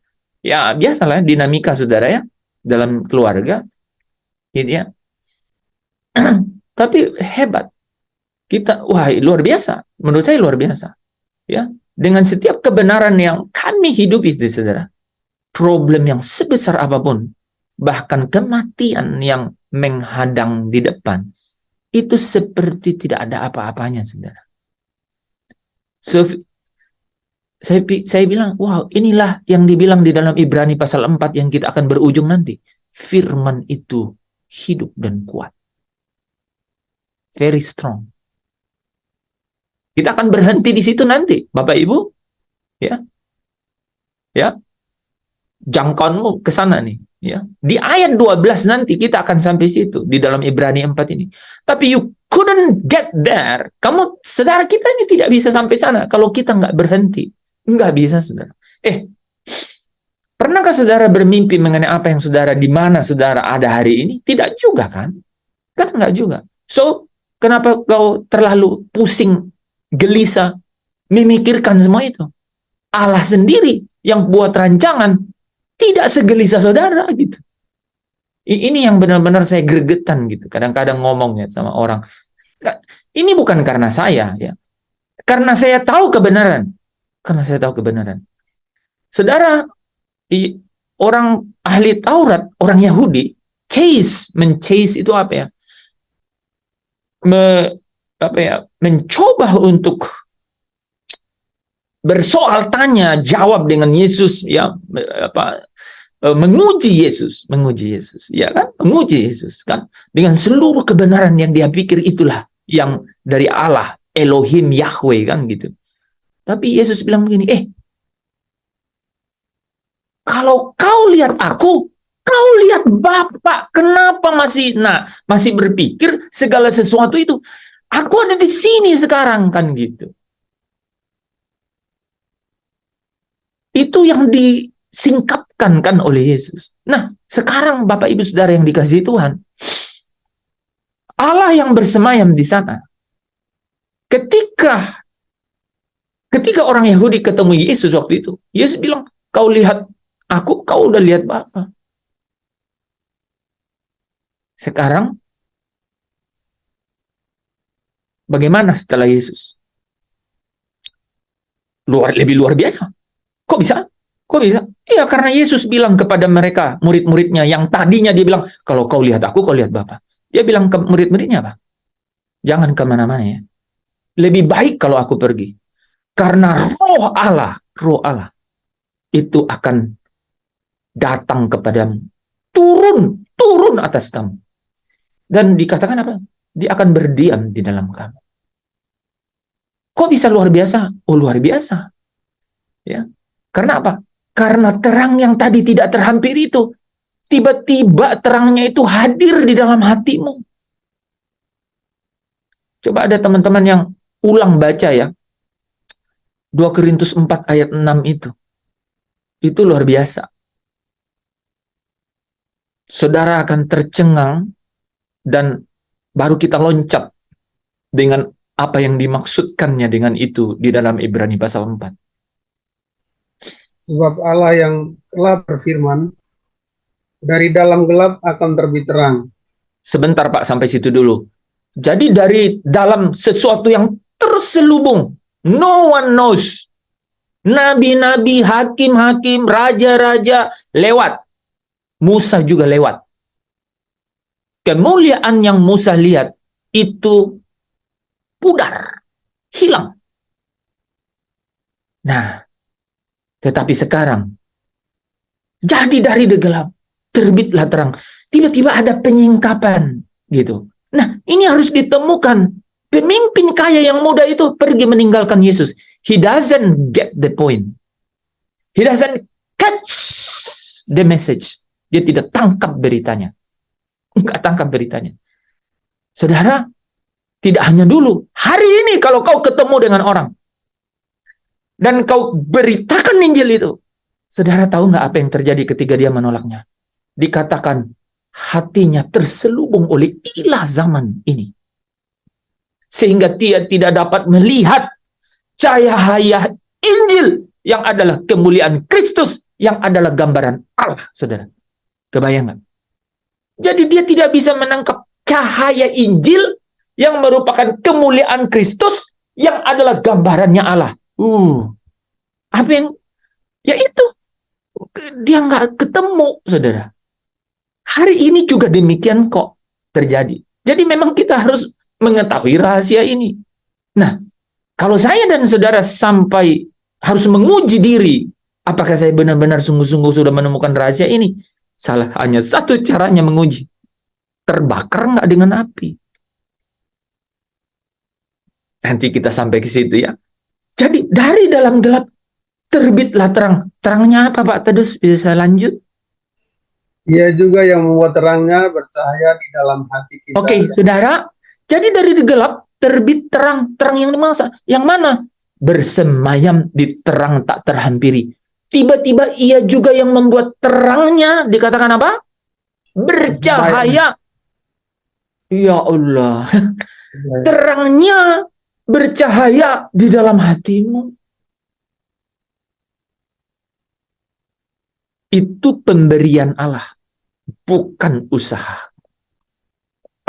Ya biasalah dinamika saudara ya dalam keluarga, gitu ya. Tapi hebat. Kita wah luar biasa. Menurut saya luar biasa. Ya, dengan setiap kebenaran yang kami hidup itu saudara. Problem yang sebesar apapun, bahkan kematian yang menghadang di depan, itu seperti tidak ada apa-apanya, saudara. So, saya bilang, wow, inilah yang dibilang di dalam Ibrani pasal 4 yang kita akan berujung nanti. Firman itu hidup dan kuat. Very strong. Kita akan berhenti di situ nanti, Bapak Ibu. Ya. Ya. Jangkauanmu ke sana nih. Ya. Di ayat 12 nanti kita akan sampai situ di dalam Ibrani 4 ini. Tapi you couldn't get there. Kamu, saudara kita ini tidak bisa sampai sana kalau kita nggak berhenti. Nggak bisa, saudara. Pernahkah saudara bermimpi mengenai apa yang saudara, di mana saudara ada hari ini? Tidak juga kan? Kan nggak juga. So, kenapa kau terlalu pusing, gelisah, memikirkan semua itu? Allah sendiri yang buat rancangan tidak segelisah saudara gitu. Ini yang benar-benar saya gregetan gitu. Kadang-kadang ngomong ya sama orang. Ini bukan karena saya ya. Karena saya tahu kebenaran. Karena saya tahu kebenaran. Saudara, orang ahli Taurat, orang Yahudi, men-chase itu apa ya? Mencoba untuk bersoal tanya jawab dengan Yesus ya, menguji Yesus ya kan, menguji Yesus kan dengan seluruh kebenaran yang dia pikir itulah yang dari Allah, Elohim, Yahweh kan gitu. Tapi Yesus bilang begini, kalau kau lihat aku, kau lihat Bapa. Kenapa masih berpikir segala sesuatu itu aku ada di sini sekarang kan gitu. Itu yang disingkapkan kan oleh Yesus. Nah, sekarang Bapak Ibu Saudara yang dikasihi Tuhan, Allah yang bersemayam di sana. Ketika orang Yahudi ketemu Yesus waktu itu, Yesus bilang, kau lihat aku, kau udah lihat Bapa. Sekarang, bagaimana setelah Yesus? Lebih luar biasa. Kok bisa? Iya, karena Yesus bilang kepada mereka, murid-muridnya, yang tadinya dia bilang, kalau kau lihat aku, kau lihat Bapa. Dia bilang ke murid-muridnya apa? Jangan kemana-mana ya. Lebih baik kalau aku pergi. Karena roh Allah itu akan datang kepadamu. Turun atas kamu. Dan dikatakan apa? Dia akan berdiam di dalam kamu. Kok bisa luar biasa? Oh, luar biasa. Ya. Karena apa? Karena terang yang tadi tidak terhampiri itu, tiba-tiba terangnya itu hadir di dalam hatimu. Coba ada teman-teman yang ulang baca ya. 2 Korintus 4 ayat 6 itu. Itu luar biasa. Saudara akan tercengang dan baru kita loncat dengan apa yang dimaksudkannya dengan itu di dalam Ibrani pasal 4. Sebab Allah yang telah berfirman, dari dalam gelap akan terbit terang. Sebentar Pak, sampai situ dulu. Jadi dari dalam sesuatu yang terselubung, no one knows. Nabi-nabi, hakim-hakim, raja-raja lewat. Musa juga lewat. Kemuliaan yang Musa lihat itu pudar, hilang. Nah, tetapi sekarang, jadi dari gelap, terbitlah terang. Tiba-tiba ada penyingkapan, gitu. Nah, ini harus ditemukan. Pemimpin kaya yang muda itu pergi meninggalkan Yesus. He doesn't get the point. He doesn't catch the message. Dia tidak tangkap beritanya. Enggak tangkap beritanya. Saudara, Tidak hanya dulu, hari ini kalau kau ketemu dengan orang dan kau beritakan Injil itu, saudara tahu nggak apa yang terjadi ketika dia menolaknya? Dikatakan hatinya terselubung oleh ilah zaman ini, sehingga dia tidak dapat melihat cahaya Injil yang adalah kemuliaan Kristus, yang adalah gambaran Allah, saudara. Kebayang nggak? Jadi dia tidak bisa menangkap cahaya Injil yang merupakan kemuliaan Kristus, yang adalah gambarannya Allah. Apa yang, ya itu, dia nggak ketemu, saudara. Hari ini juga demikian kok terjadi. Jadi memang kita harus mengetahui rahasia ini. Nah, kalau saya dan saudara sampai harus menguji diri, apakah saya benar-benar sungguh-sungguh sudah menemukan rahasia ini? Salah, hanya satu caranya menguji. Terbakar nggak dengan api? Nanti kita sampai ke situ ya. Jadi dari dalam gelap terbitlah terang. Terangnya apa Pak Tedus? Bisa saya lanjut? Ia juga yang membuat terangnya bercahaya di dalam hati kita. Oke, saudara. Jadi dari gelap terbit terang. Terang yang dimana? Yang mana? Bersemayam di terang tak terhampiri. Tiba-tiba ia juga yang membuat terangnya dikatakan apa? Bercahaya. Ya Allah. Terangnya bercahaya di dalam hatimu. Itu pemberian Allah, bukan usaha.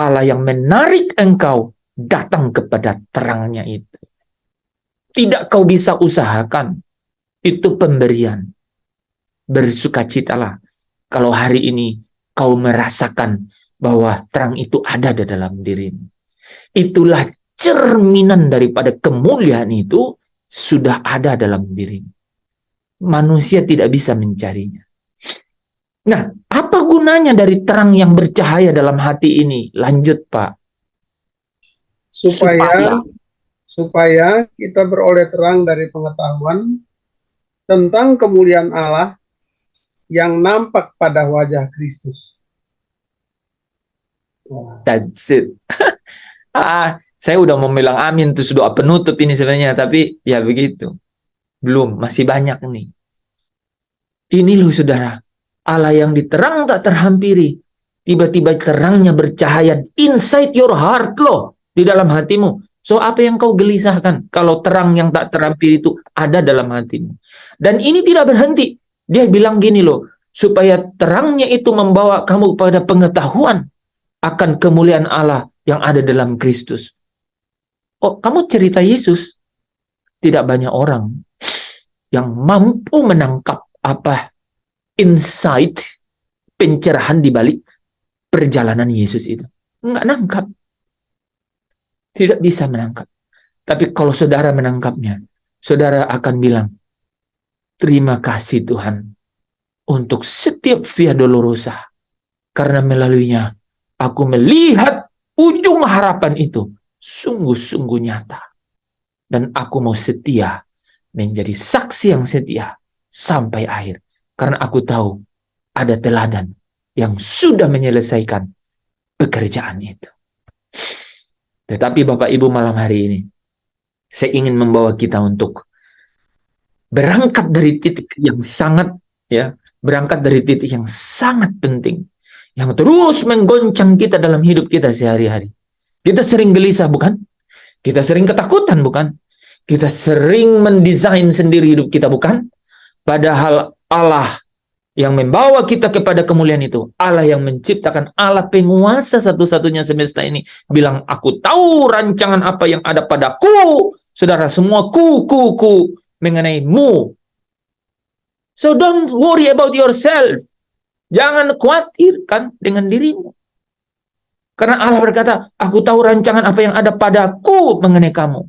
Allah yang menarik engkau datang kepada terangnya itu. Tidak kau bisa usahakan. Itu pemberian. Bersukacitalah kalau hari ini kau merasakan bahwa terang itu ada di dalam dirimu. Itulah cerminan daripada kemuliaan itu sudah ada dalam dirimu. Manusia tidak bisa mencarinya. Nah, apa gunanya dari terang yang bercahaya dalam hati ini? Lanjut, Pak. Supaya kita beroleh terang dari pengetahuan tentang kemuliaan Allah yang nampak pada wajah Kristus. That's it. Saya udah mau bilang amin, terus doa penutup ini sebenarnya, tapi ya begitu. Belum, masih banyak nih. Ini loh saudara, Allah yang diterang tak terhampiri. Tiba-tiba terangnya bercahaya inside your heart loh, di dalam hatimu. So apa yang kau gelisahkan kalau terang yang tak terhampiri itu ada dalam hatimu? Dan ini tidak berhenti. Dia bilang gini loh, supaya terangnya itu membawa kamu pada pengetahuan akan kemuliaan Allah yang ada dalam Kristus. Oh, kamu cerita Yesus, tidak banyak orang yang mampu menangkap apa insight, pencerahan di balik perjalanan Yesus itu. Enggak nangkap. Tidak bisa menangkap. Tapi kalau saudara menangkapnya, saudara akan bilang, terima kasih Tuhan untuk setiap via dolorosa. Karena melaluinya, aku melihat ujung harapan itu sungguh-sungguh nyata. Dan aku mau setia, menjadi saksi yang setia sampai akhir. Karena aku tahu ada teladan yang sudah menyelesaikan pekerjaan itu. Tetapi Bapak Ibu malam hari ini, saya ingin membawa kita untuk berangkat dari titik yang sangat, berangkat dari titik yang sangat penting. Yang terus menggoncang kita dalam hidup kita sehari-hari. Kita sering gelisah, bukan? Kita sering ketakutan, bukan? Kita sering mendesain sendiri hidup kita, bukan? Padahal Allah yang membawa kita kepada kemuliaan itu, Allah yang menciptakan, Allah penguasa satu-satunya semesta ini, bilang, aku tahu rancangan apa yang ada padaku. Saudara, semua ku mengenai mu. So don't worry about yourself. Jangan khawatirkan dengan dirimu. Karena Allah berkata, aku tahu rancangan apa yang ada padaku mengenai kamu.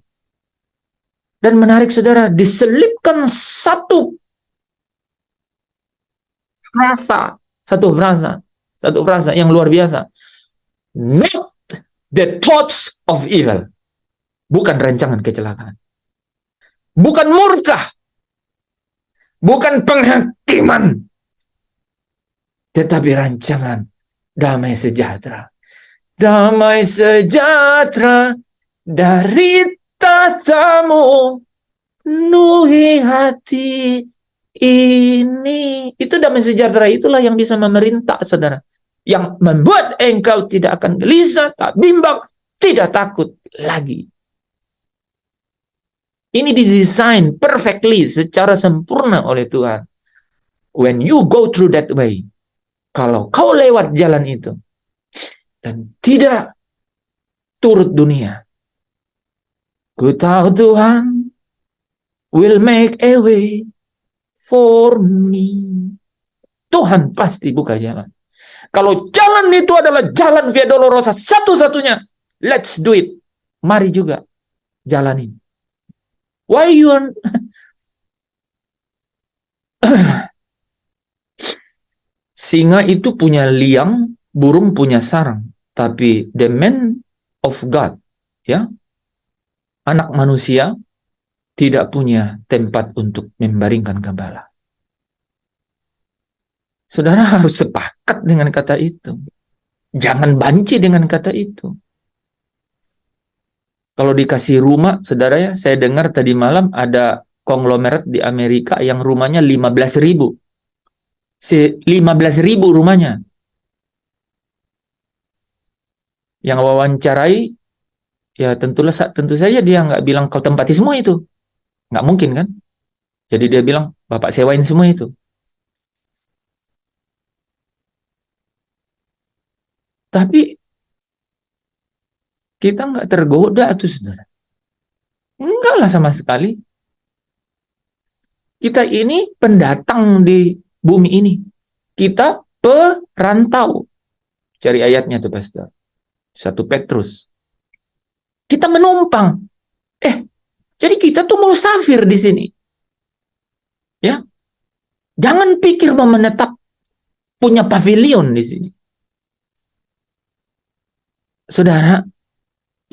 Dan menarik saudara, diselipkan satu frasa yang luar biasa. Not the thoughts of evil. Bukan rancangan kecelakaan. Bukan murka. Bukan penghakiman. Tetapi rancangan damai sejahtera. Damai sejahtera dari tatamu penuhi hati ini. Itu damai sejahtera itulah yang bisa memerintah, saudara. Yang membuat engkau tidak akan gelisah, tak bimbang, tidak takut lagi. Ini didesain perfectly, secara sempurna oleh Tuhan. When you go through that way, kalau kau lewat jalan itu, dan tidak turut dunia, ku tahu Tuhan will make a way for me. Tuhan pasti buka jalan. Kalau jalan itu adalah jalan Via Dolorosa satu-satunya, let's do it. Mari juga jalanin. Why you are... Singa itu punya liang, burung punya sarang. Tapi the man of God, ya, anak manusia, tidak punya tempat untuk membaringkan gembala. Saudara harus sepakat dengan kata itu. Jangan banci dengan kata itu. Kalau dikasih rumah, saudara ya, saya dengar tadi malam ada konglomerat di Amerika yang rumahnya 15.000. 15.000 rumahnya. Yang wawancarai, ya tentu saja dia nggak bilang kau tempati semua itu. Nggak mungkin kan? Jadi dia bilang, Bapak sewain semua itu. Tapi kita nggak tergoda tuh, saudara. Enggak lah sama sekali. Kita ini pendatang di bumi ini. Kita perantau. Cari ayatnya tuh, Pastor. 1 Petrus. Kita menumpang. Jadi kita tuh musafir di sini. Ya. Jangan pikir mau menetap punya pavilion di sini. Saudara,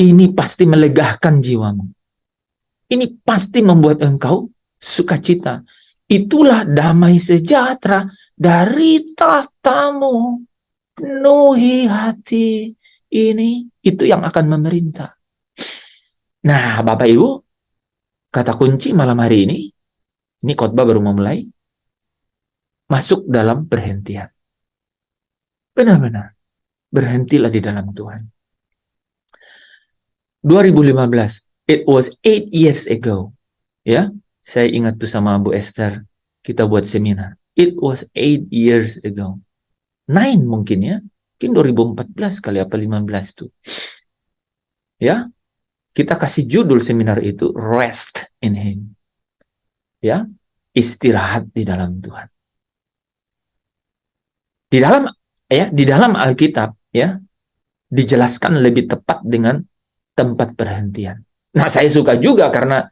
ini pasti melegakan jiwamu. Ini pasti membuat engkau sukacita. Itulah damai sejahtera dari tahtamu. Penuhi hati ini. Itu yang akan memerintah. Nah, Bapak Ibu, kata kunci malam hari ini khotbah baru memulai, masuk dalam perhentian. Benar-benar, berhentilah di dalam Tuhan. 2015, it was 8 years ago. Ya, saya ingat tuh sama Bu Esther, kita buat seminar. It was 8 years ago. 9 mungkin ya, mungkin 2014 kali apa 15 tuh. Ya, kita kasih judul seminar itu Rest in Him. Ya, istirahat di dalam Tuhan. Di dalam Alkitab ya, dijelaskan lebih tepat dengan tempat perhentian. Nah, saya suka juga karena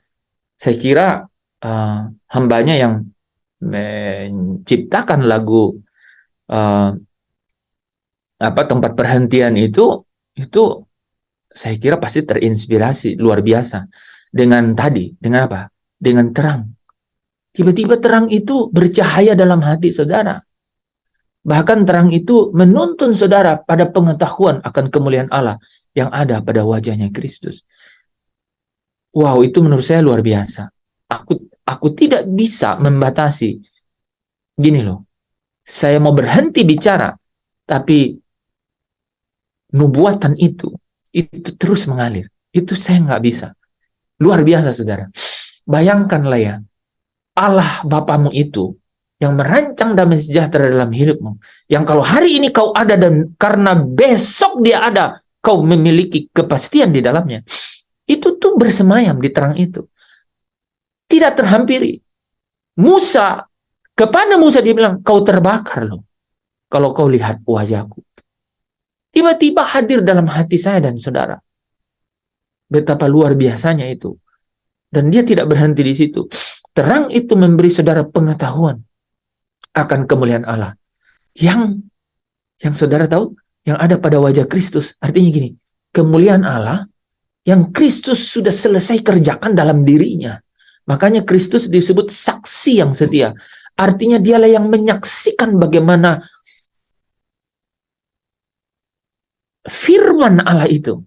saya kira hambanya yang menciptakan lagu tempat perhentian itu saya kira pasti terinspirasi luar biasa dengan apa? Dengan terang. Tiba-tiba terang itu bercahaya dalam hati saudara. Bahkan terang itu menuntun saudara pada pengetahuan akan kemuliaan Allah yang ada pada wajahnya Kristus. Wow, itu menurut saya luar biasa. Aku tidak bisa membatasi. Gini loh, saya mau berhenti bicara, tapi nubuatan itu terus mengalir. Itu saya nggak bisa. Luar biasa, saudara. Bayangkanlah ya, Allah Bapamu itu yang merancang damai sejahtera dalam hidupmu. Yang kalau hari ini kau ada dan karena besok dia ada, kau memiliki kepastian di dalamnya. Itu tuh bersemayam di terang itu. Tidak terhampiri. Kepada Musa dia bilang, kau terbakar loh. Kalau kau lihat wajahku. Tiba-tiba hadir dalam hati saya dan saudara. Betapa luar biasanya itu. Dan dia tidak berhenti di situ. Terang itu memberi saudara pengetahuan akan kemuliaan Allah. Yang saudara tahu, yang ada pada wajah Kristus. Artinya gini, kemuliaan Allah yang Kristus sudah selesai kerjakan dalam dirinya. Makanya Kristus disebut saksi yang setia. Artinya dialah yang menyaksikan bagaimana firman Allah itu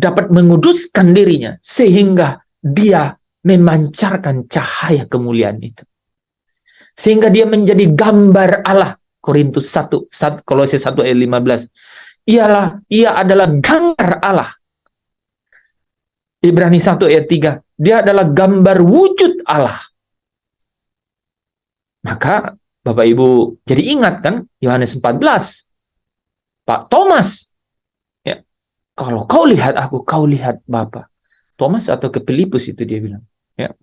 dapat menguduskan dirinya sehingga dia memancarkan cahaya kemuliaan itu. Sehingga dia menjadi gambar Allah. Korintus 1, Kolose 1 ayat 15. Ia adalah gambar Allah. Ibrani 1 ayat 3. Dia adalah gambar wujud Allah. Maka Bapak Ibu jadi ingat kan Yohanes 14. Pak Thomas, ya, kalau kau lihat aku, kau lihat Bapa. Thomas atau ke Filipus itu dia bilang. Ya.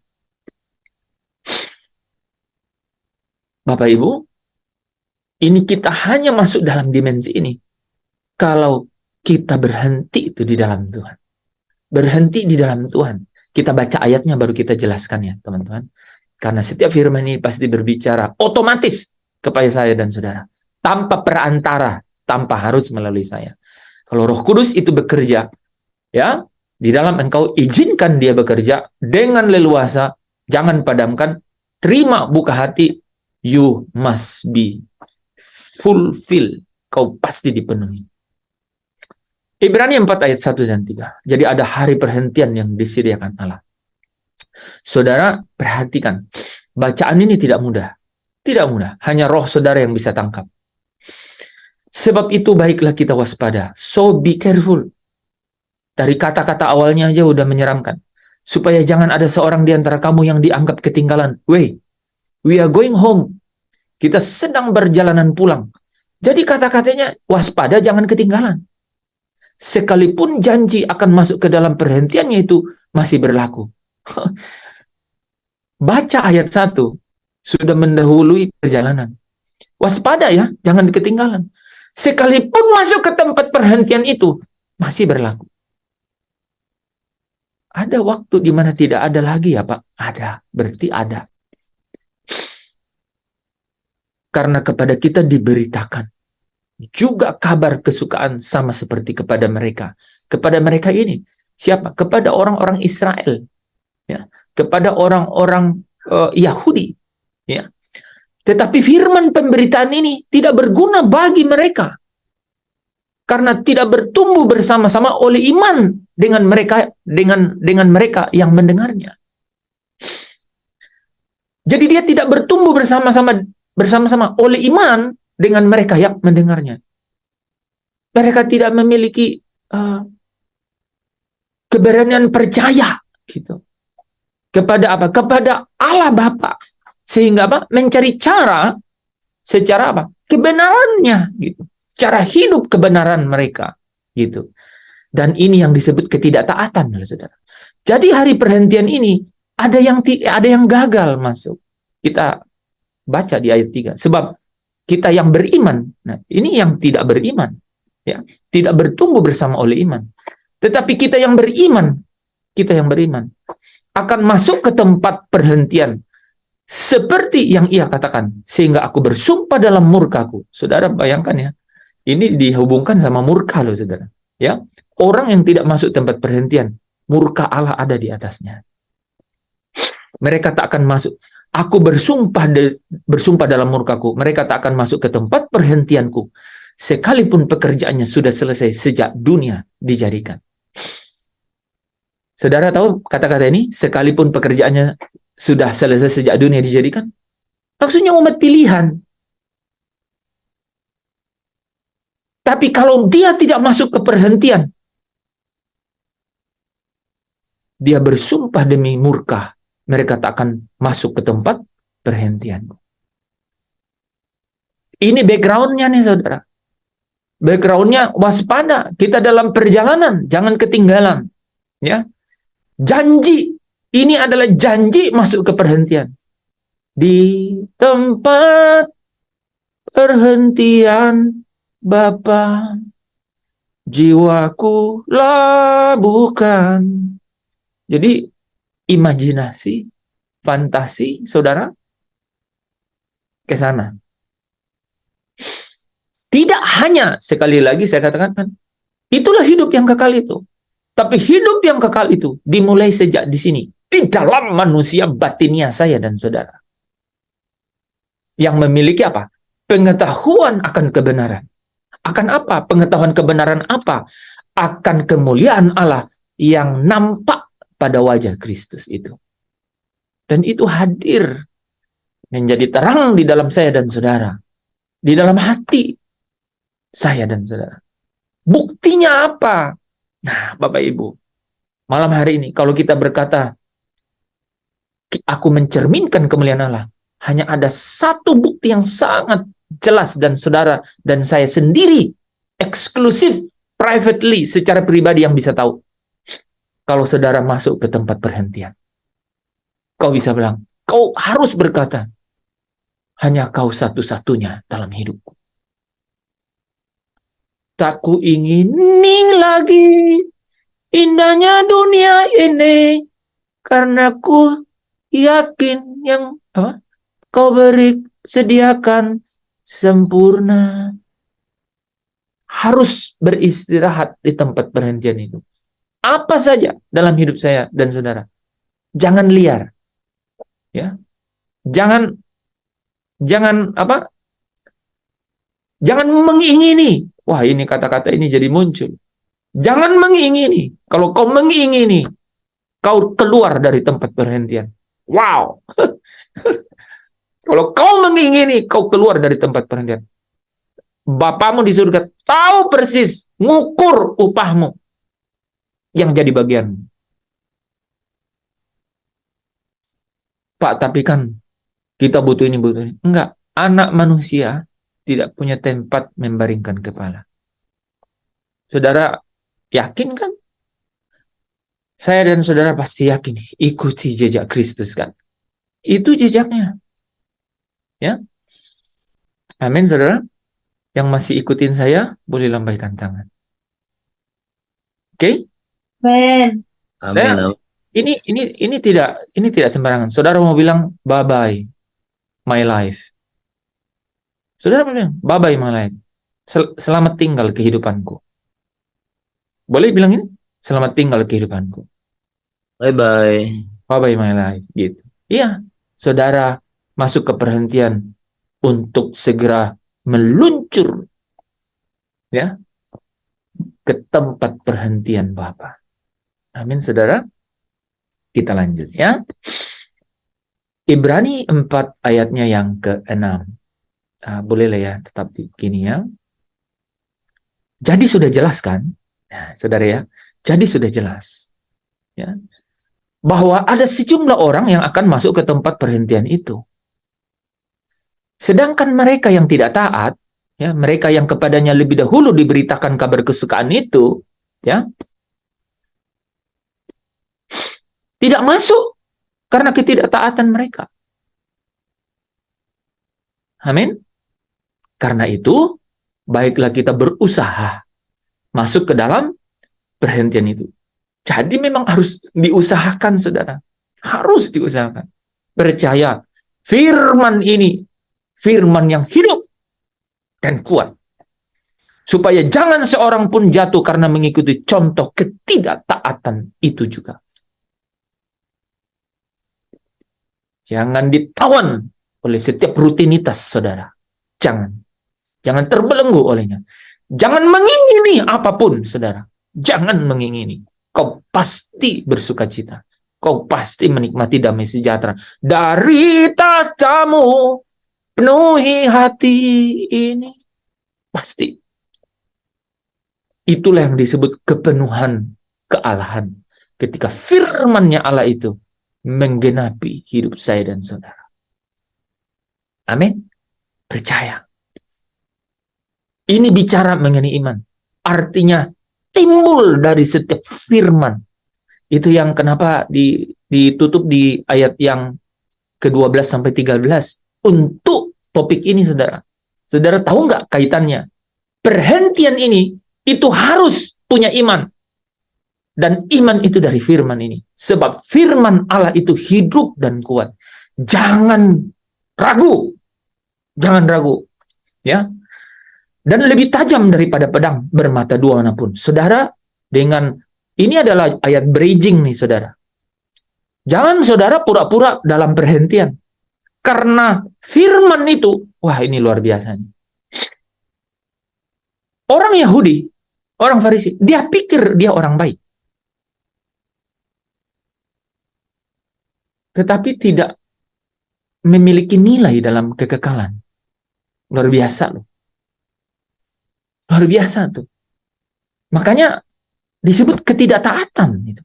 Bapak Ibu, ini kita hanya masuk dalam dimensi ini kalau kita berhenti itu di dalam Tuhan. Berhenti di dalam Tuhan. Kita baca ayatnya baru kita jelaskan ya teman-teman. Karena setiap firman ini pasti berbicara otomatis kepada saya dan saudara. Tanpa perantara, tanpa harus melalui saya. Kalau Roh Kudus itu bekerja, ya, di dalam engkau izinkan dia bekerja dengan leluasa, jangan padamkan, terima buka hati, you must be fulfill. Kau pasti dipenuhi. Ibrani 4 ayat 1 dan 3. Jadi ada hari perhentian yang disediakan Allah. Saudara, perhatikan. Bacaan ini tidak mudah. Tidak mudah. Hanya roh saudara yang bisa tangkap. Sebab itu baiklah kita waspada. So be careful. Dari kata-kata awalnya aja udah menyeramkan. Supaya jangan ada seorang di antara kamu yang dianggap ketinggalan. We are going home. Kita sedang berjalanan pulang. Jadi kata-katanya waspada, jangan ketinggalan. Sekalipun janji akan masuk ke dalam perhentiannya itu masih berlaku. Baca ayat 1 sudah mendahului perjalanan. Waspada ya, jangan ketinggalan. Sekalipun masuk ke tempat perhentian itu masih berlaku. Ada waktu di mana tidak ada lagi ya Pak? Ada, berarti ada. Karena kepada kita diberitakan juga kabar kesukaan sama seperti kepada mereka. Kepada mereka ini siapa? Kepada orang-orang Israel. Ya, kepada orang-orang Yahudi, ya. Tetapi firman pemberitaan ini tidak berguna bagi mereka karena tidak bertumbuh bersama-sama oleh iman dengan mereka yang mendengarnya. Jadi dia tidak bertumbuh bersama-sama oleh iman dengan mereka yang mendengarnya. Mereka tidak memiliki keberanian percaya gitu. Kepada apa? Kepada Allah Bapa. Sehingga apa? Mencari cara secara apa? Kebenarannya gitu. Cara hidup kebenaran mereka gitu. Dan ini yang disebut ketidaktaatan, Saudara. Jadi hari perhentian ini ada yang gagal masuk. Kita baca di ayat 3. Sebab kita yang beriman, nah ini yang tidak beriman, ya, tidak bertumbuh bersama oleh iman. Tetapi kita yang beriman akan masuk ke tempat perhentian seperti yang ia katakan, sehingga aku bersumpah dalam murkaku. Saudara bayangkan ya, ini dihubungkan sama murka loh saudara. Ya, orang yang tidak masuk tempat perhentian, murka Allah ada di atasnya. Mereka tak akan masuk. Aku bersumpah dalam murkaku, mereka tak akan masuk ke tempat perhentianku, sekalipun pekerjaannya sudah selesai sejak dunia dijadikan. Saudara tahu kata-kata ini, sekalipun pekerjaannya sudah selesai sejak dunia dijadikan? Maksudnya umat pilihan. Tapi kalau dia tidak masuk ke perhentian, dia bersumpah demi murka, mereka tak akan masuk ke tempat perhentian. Ini background-nya nih saudara. Background-nya waspada, kita dalam perjalanan, jangan ketinggalan. Ya. Janji, ini adalah janji masuk ke perhentian. Di tempat perhentian Bapa, jiwaku labuhkan. Jadi imajinasi, fantasi, saudara, ke sana. Tidak hanya, sekali lagi saya katakan, itulah hidup yang kekal itu. Tapi hidup yang kekal itu dimulai sejak di sini. Di dalam manusia batinnya saya dan saudara. Yang memiliki apa? Pengetahuan akan kebenaran. Akan apa? Pengetahuan kebenaran apa? akan kemuliaan Allah yang nampak pada wajah Kristus itu. Dan itu hadir menjadi terang di dalam saya dan saudara, di dalam hati saya dan saudara. Buktinya apa? Nah, Bapak Ibu, malam hari ini kalau kita berkata, aku mencerminkan kemuliaan Allah, hanya ada satu bukti yang sangat jelas dan saudara dan saya sendiri eksklusif, privately, secara pribadi yang bisa tahu. Kalau saudara masuk ke tempat perhentian, kau bisa bilang, kau harus berkata, hanya kau satu-satunya dalam hidupku. Tak ku ingini lagi indahnya dunia ini, karena ku yakin yang kau beri sediakan sempurna. Harus beristirahat di tempat perhentian itu. Apa saja dalam hidup saya dan saudara. Jangan liar. Ya. Jangan mengingini. Wah, ini kata-kata ini jadi muncul. Jangan mengingini. Kalau kau mengingini, kau keluar dari tempat perhentian. Wow. Kalau kau mengingini, kau keluar dari tempat perhentian. Bapamu di surga tahu persis, ngukur upahmu yang jadi bagianmu. Pak, tapi kan kita butuh ini, butuh ini. Enggak, anak manusia tidak punya tempat membaringkan kepala. Saudara yakin kan? Saya dan saudara pasti yakin, ikuti jejak Kristus kan? Itu jejaknya. Ya. Amin, saudara. Yang masih ikutin saya, boleh lambaikan tangan. Oke? Amin. Saya ini tidak sembarangan. Saudara mau bilang bye bye my life. Saudara mau bilang bye bye my life. Selamat tinggal kehidupanku. Boleh bilang ini? Selamat tinggal kehidupanku. Bye bye. Bye bye my life gitu. Iya, saudara masuk ke perhentian untuk segera meluncur ya ke tempat perhentian Bapa. Amin, saudara. Kita lanjut ya. Ibrani 4 ayatnya yang ke-6. Boleh lah ya, tetap gini ya. Jadi sudah jelas kan? Nah, saudara ya, jadi sudah jelas. Ya. Bahwa ada sejumlah orang yang akan masuk ke tempat perhentian itu. Sedangkan mereka yang tidak taat, ya, mereka yang kepadanya lebih dahulu diberitakan kabar kesukaan itu, ya, tidak masuk karena ketidaktaatan mereka. Amin. Karena itu, baiklah kita berusaha masuk ke dalam perhentian itu. Jadi memang harus diusahakan, saudara. Harus diusahakan. Percaya, firman ini, firman yang hidup dan kuat. Supaya jangan seorang pun jatuh karena mengikuti contoh ketidaktaatan itu juga. Jangan ditawan oleh setiap rutinitas, saudara. Jangan terbelenggu olehnya. Jangan mengingini apapun, saudara. Jangan mengingini. Kau pasti bersuka cita. Kau pasti menikmati damai sejahtera. Dari tahtamu penuhi hati ini. Pasti. Itulah yang disebut kepenuhan kealahan. Ketika firman-Nya Allah itu menggenapi hidup saya dan saudara. Amin. Percaya. Ini bicara mengenai iman. Artinya timbul dari setiap firman. Itu yang kenapa ditutup di ayat yang ke-12 sampai 13. Untuk topik ini, saudara. Saudara tahu nggak kaitannya? Perhentian ini itu harus punya iman. Dan iman itu dari firman ini. Sebab firman Allah itu hidup dan kuat. Jangan ragu. Jangan ragu. Ya. Dan lebih tajam daripada pedang bermata dua manapun. Saudara, dengan ini adalah ayat bridging nih, saudara. Jangan saudara pura-pura dalam perhentian. Karena firman itu, wah ini luar biasa nih. Orang Yahudi Orang Farisi, dia pikir dia orang baik. Tetapi tidak memiliki nilai dalam kekekalan. Luar biasa loh. Luar biasa tuh. Makanya disebut ketidaktaatan itu.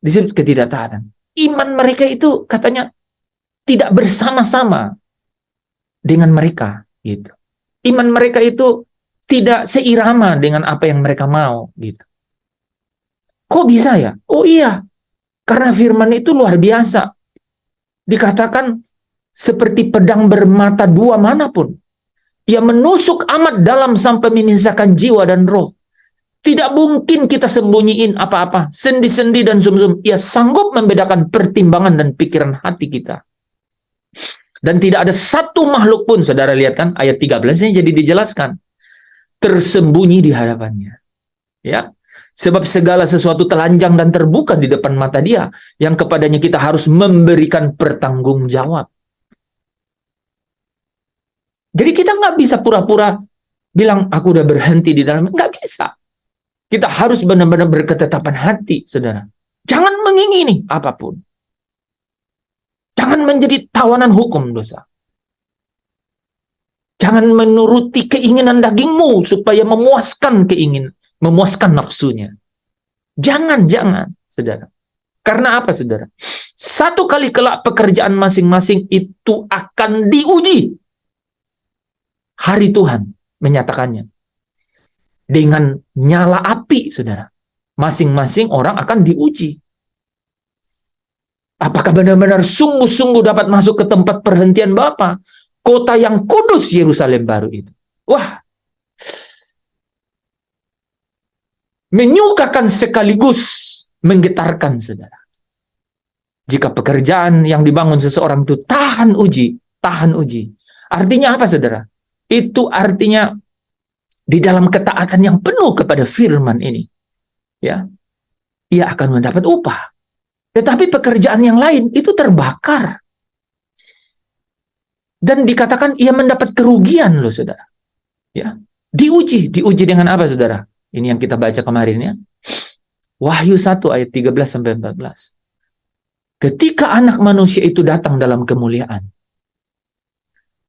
Disebut ketidaktaatan. Iman mereka itu katanya tidak bersama-sama dengan mereka gitu. Iman mereka itu tidak seirama dengan apa yang mereka mau gitu. Kok bisa ya? Oh iya, karena firman itu luar biasa. Dikatakan seperti pedang bermata dua manapun. Ia menusuk amat dalam sampai memisahkan jiwa dan roh. Tidak mungkin kita sembunyiin apa-apa. Sendi-sendi dan sumsum. Ia sanggup membedakan pertimbangan dan pikiran hati kita. Dan tidak ada satu makhluk pun, saudara lihat kan, ayat 13-nya jadi dijelaskan. Tersembunyi di hadapannya. Ya. Sebab segala sesuatu telanjang dan terbuka di depan mata dia, yang kepadanya kita harus memberikan pertanggungjawab. Jadi kita nggak bisa pura-pura bilang, aku udah berhenti di dalam. Nggak bisa. Kita harus benar-benar berketetapan hati, saudara. Jangan mengingini apapun. Jangan menjadi tawanan hukum dosa. Jangan menuruti keinginan dagingmu supaya memuaskan nafsunya. Jangan, saudara. Karena apa, saudara? Satu kali kelak pekerjaan masing-masing itu akan diuji. Hari Tuhan menyatakannya. Dengan nyala api, saudara. Masing-masing orang akan diuji. Apakah benar-benar sungguh-sungguh dapat masuk ke tempat perhentian Bapa? Kota yang kudus Yerusalem baru itu. Wah. Menyukakan sekaligus menggetarkan, saudara. Jika pekerjaan yang dibangun seseorang itu tahan uji. Artinya apa, saudara? Itu artinya di dalam ketaatan yang penuh kepada firman ini. Ya. Ia akan mendapat upah. Tetapi pekerjaan yang lain itu terbakar. Dan dikatakan ia mendapat kerugian loh, saudara. Ya. Diuji dengan apa, saudara? Ini yang kita baca kemarin ya. Wahyu 1 ayat 13-14. Ketika anak manusia itu datang dalam kemuliaan.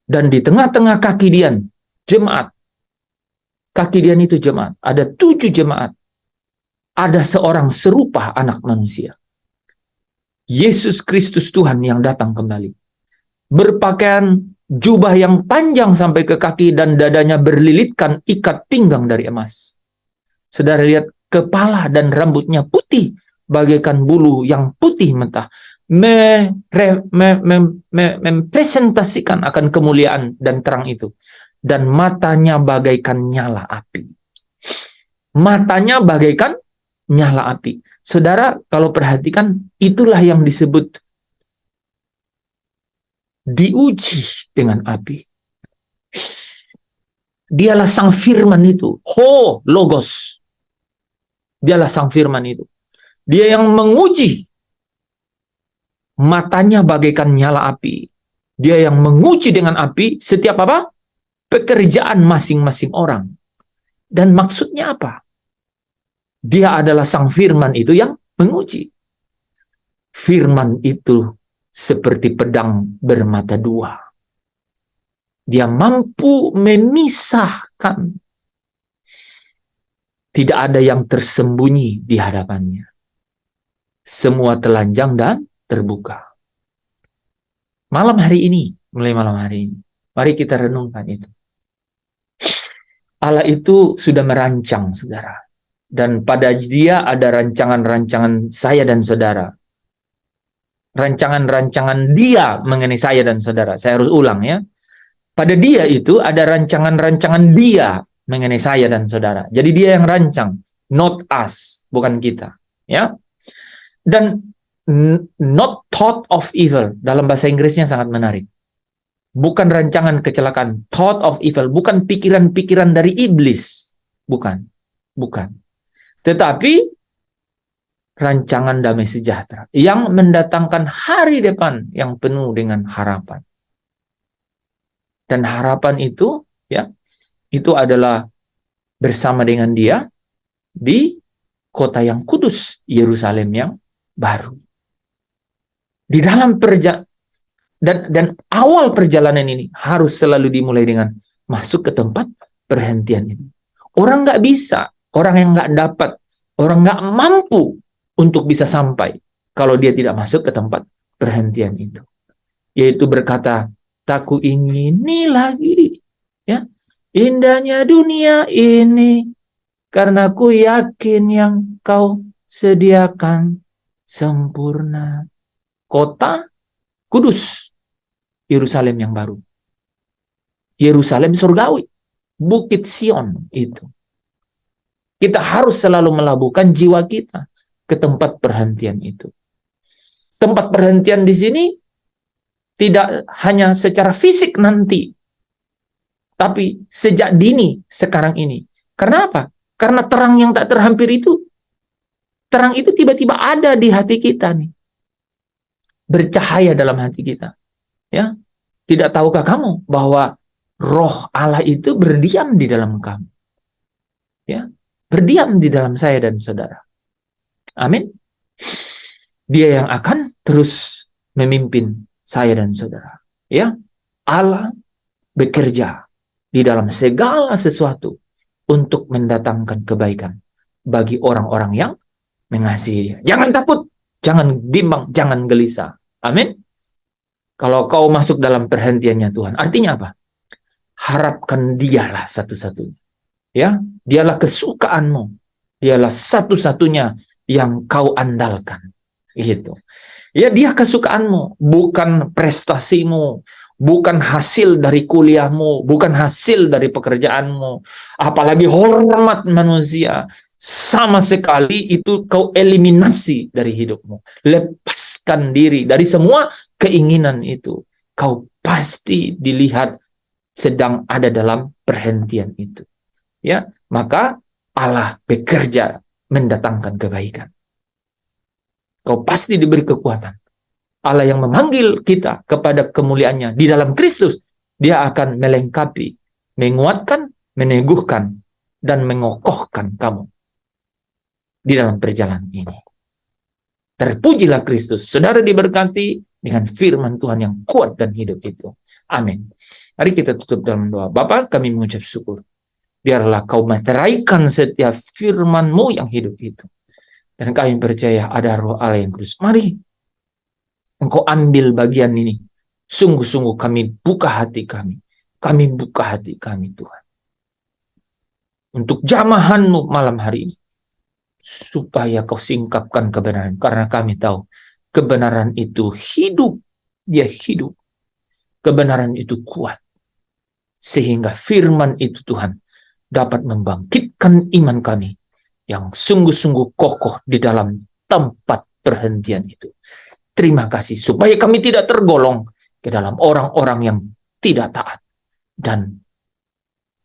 Dan di tengah-tengah kaki Dian, jemaat. Kaki Dian itu jemaat. Ada 7 jemaat. Ada seorang serupa anak manusia. Yesus Kristus Tuhan yang datang kembali. Berpakaian jubah yang panjang sampai ke kaki dan dadanya berlilitkan ikat pinggang dari emas. Saudara lihat, kepala dan rambutnya putih bagaikan bulu yang putih mentah. Mempresentasikan akan kemuliaan dan terang itu. Dan matanya bagaikan nyala api. Matanya bagaikan nyala api. Saudara, kalau perhatikan, itulah yang disebut diuji dengan api. Dialah sang firman itu. Ho, logos. Dialah sang firman itu. Dia yang menguji. Matanya bagaikan nyala api. Dia yang menguji dengan api setiap apa? Pekerjaan masing-masing orang. Dan maksudnya apa? Dia adalah sang firman itu yang menguji. Firman itu seperti pedang bermata dua. Dia mampu memisahkan. Tidak ada yang tersembunyi di hadapannya. Semua telanjang dan terbuka. Mulai malam hari ini, mari kita renungkan itu. Allah itu sudah merancang, saudara. Dan pada dia ada rancangan-rancangan saya dan saudara. Rancangan-rancangan dia mengenai saya dan saudara. Saya harus ulang ya. Pada dia itu ada rancangan-rancangan dia mengenai saya dan saudara. Jadi dia yang rancang. Not us. Bukan kita. Ya. Dan not thought of evil. Dalam bahasa Inggrisnya sangat menarik. Bukan rancangan kecelakaan. Thought of evil. Bukan pikiran-pikiran dari iblis. Bukan. Tetapi rancangan damai sejahtera yang mendatangkan hari depan yang penuh dengan harapan. Dan harapan itu ya, itu adalah bersama dengan dia di kota yang kudus, Yerusalem yang baru. Di dalam dan awal perjalanan ini harus selalu dimulai dengan masuk ke tempat perhentian itu. Orang nggak bisa, orang yang nggak dapat, orang nggak mampu untuk bisa sampai kalau dia tidak masuk ke tempat perhentian itu. Yaitu berkata, tak ku ingini lagi, ya, indahnya dunia ini, karena ku yakin yang kau sediakan sempurna. Kota kudus, Yerusalem yang baru. Yerusalem surgawi, Bukit Sion itu. Kita harus selalu melabuhkan jiwa kita ke tempat perhentian itu. Tempat perhentian di sini tidak hanya secara fisik nanti, tapi sejak dini sekarang ini. Karena apa? Karena terang yang tak terhampir itu, terang itu tiba-tiba ada di hati kita nih. Bercahaya dalam hati kita. Ya, tidak tahukah kamu bahwa Roh Allah itu berdiam di dalam kamu? Ya, berdiam di dalam saya dan saudara. Amin. Dia yang akan terus memimpin saya dan saudara. Ya, Allah bekerja di dalam segala sesuatu untuk mendatangkan kebaikan bagi orang-orang yang mengasihi Dia. Jangan takut, jangan bimbang, jangan gelisah. Amin. Kalau kau masuk dalam perhentiannya Tuhan, artinya apa? Harapkan Dialah satu-satunya. Ya, Dialah kesukaanmu. Dialah satu-satunya yang kau andalkan. Gitu. Ya, Dia kesukaanmu, bukan prestasimu, bukan hasil dari kuliahmu, bukan hasil dari pekerjaanmu, apalagi hormat manusia. Sama sekali itu kau eliminasi dari hidupmu. Lepaskan diri dari semua keinginan itu. Kau pasti dilihat sedang ada dalam perhentian itu. Ya, maka Allah bekerja mendatangkan kebaikan. Kau pasti diberi kekuatan. Allah yang memanggil kita kepada kemuliaannya di dalam Kristus, Dia akan melengkapi, menguatkan, meneguhkan, dan mengokohkan kamu di dalam perjalanan ini. Terpujilah Kristus. Saudara diberkati dengan firman Tuhan yang kuat dan hidup itu. Amin. Mari kita tutup dalam doa. Bapa, kami mengucap syukur. Biarlah kau meteraikan setiap firman-Mu yang hidup itu. Dan kami percaya ada Roh Allah yang kudus. Mari Engkau ambil bagian ini. Sungguh-sungguh kami buka hati kami. Kami buka hati kami, Tuhan. Untuk jamahan-Mu malam hari ini. Supaya kau singkapkan kebenaran. Karena kami tahu kebenaran itu hidup. Dia hidup. Kebenaran itu kuat. Sehingga firman itu Tuhan dapat membangkitkan iman kami yang sungguh-sungguh kokoh di dalam tempat perhentian itu. Terima kasih supaya kami tidak tergolong ke dalam orang-orang yang tidak taat dan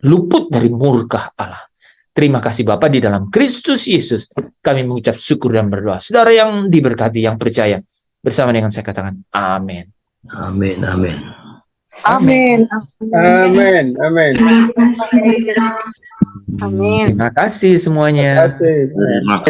luput dari murka Allah. Terima kasih Bapa, di dalam Kristus Yesus kami mengucap syukur dan berdoa. Saudara yang diberkati, yang percaya, bersama dengan saya katakan amin. Amin, amin. Amin. Amin. Amin. Amin. Terima kasih semuanya. Terima kasih.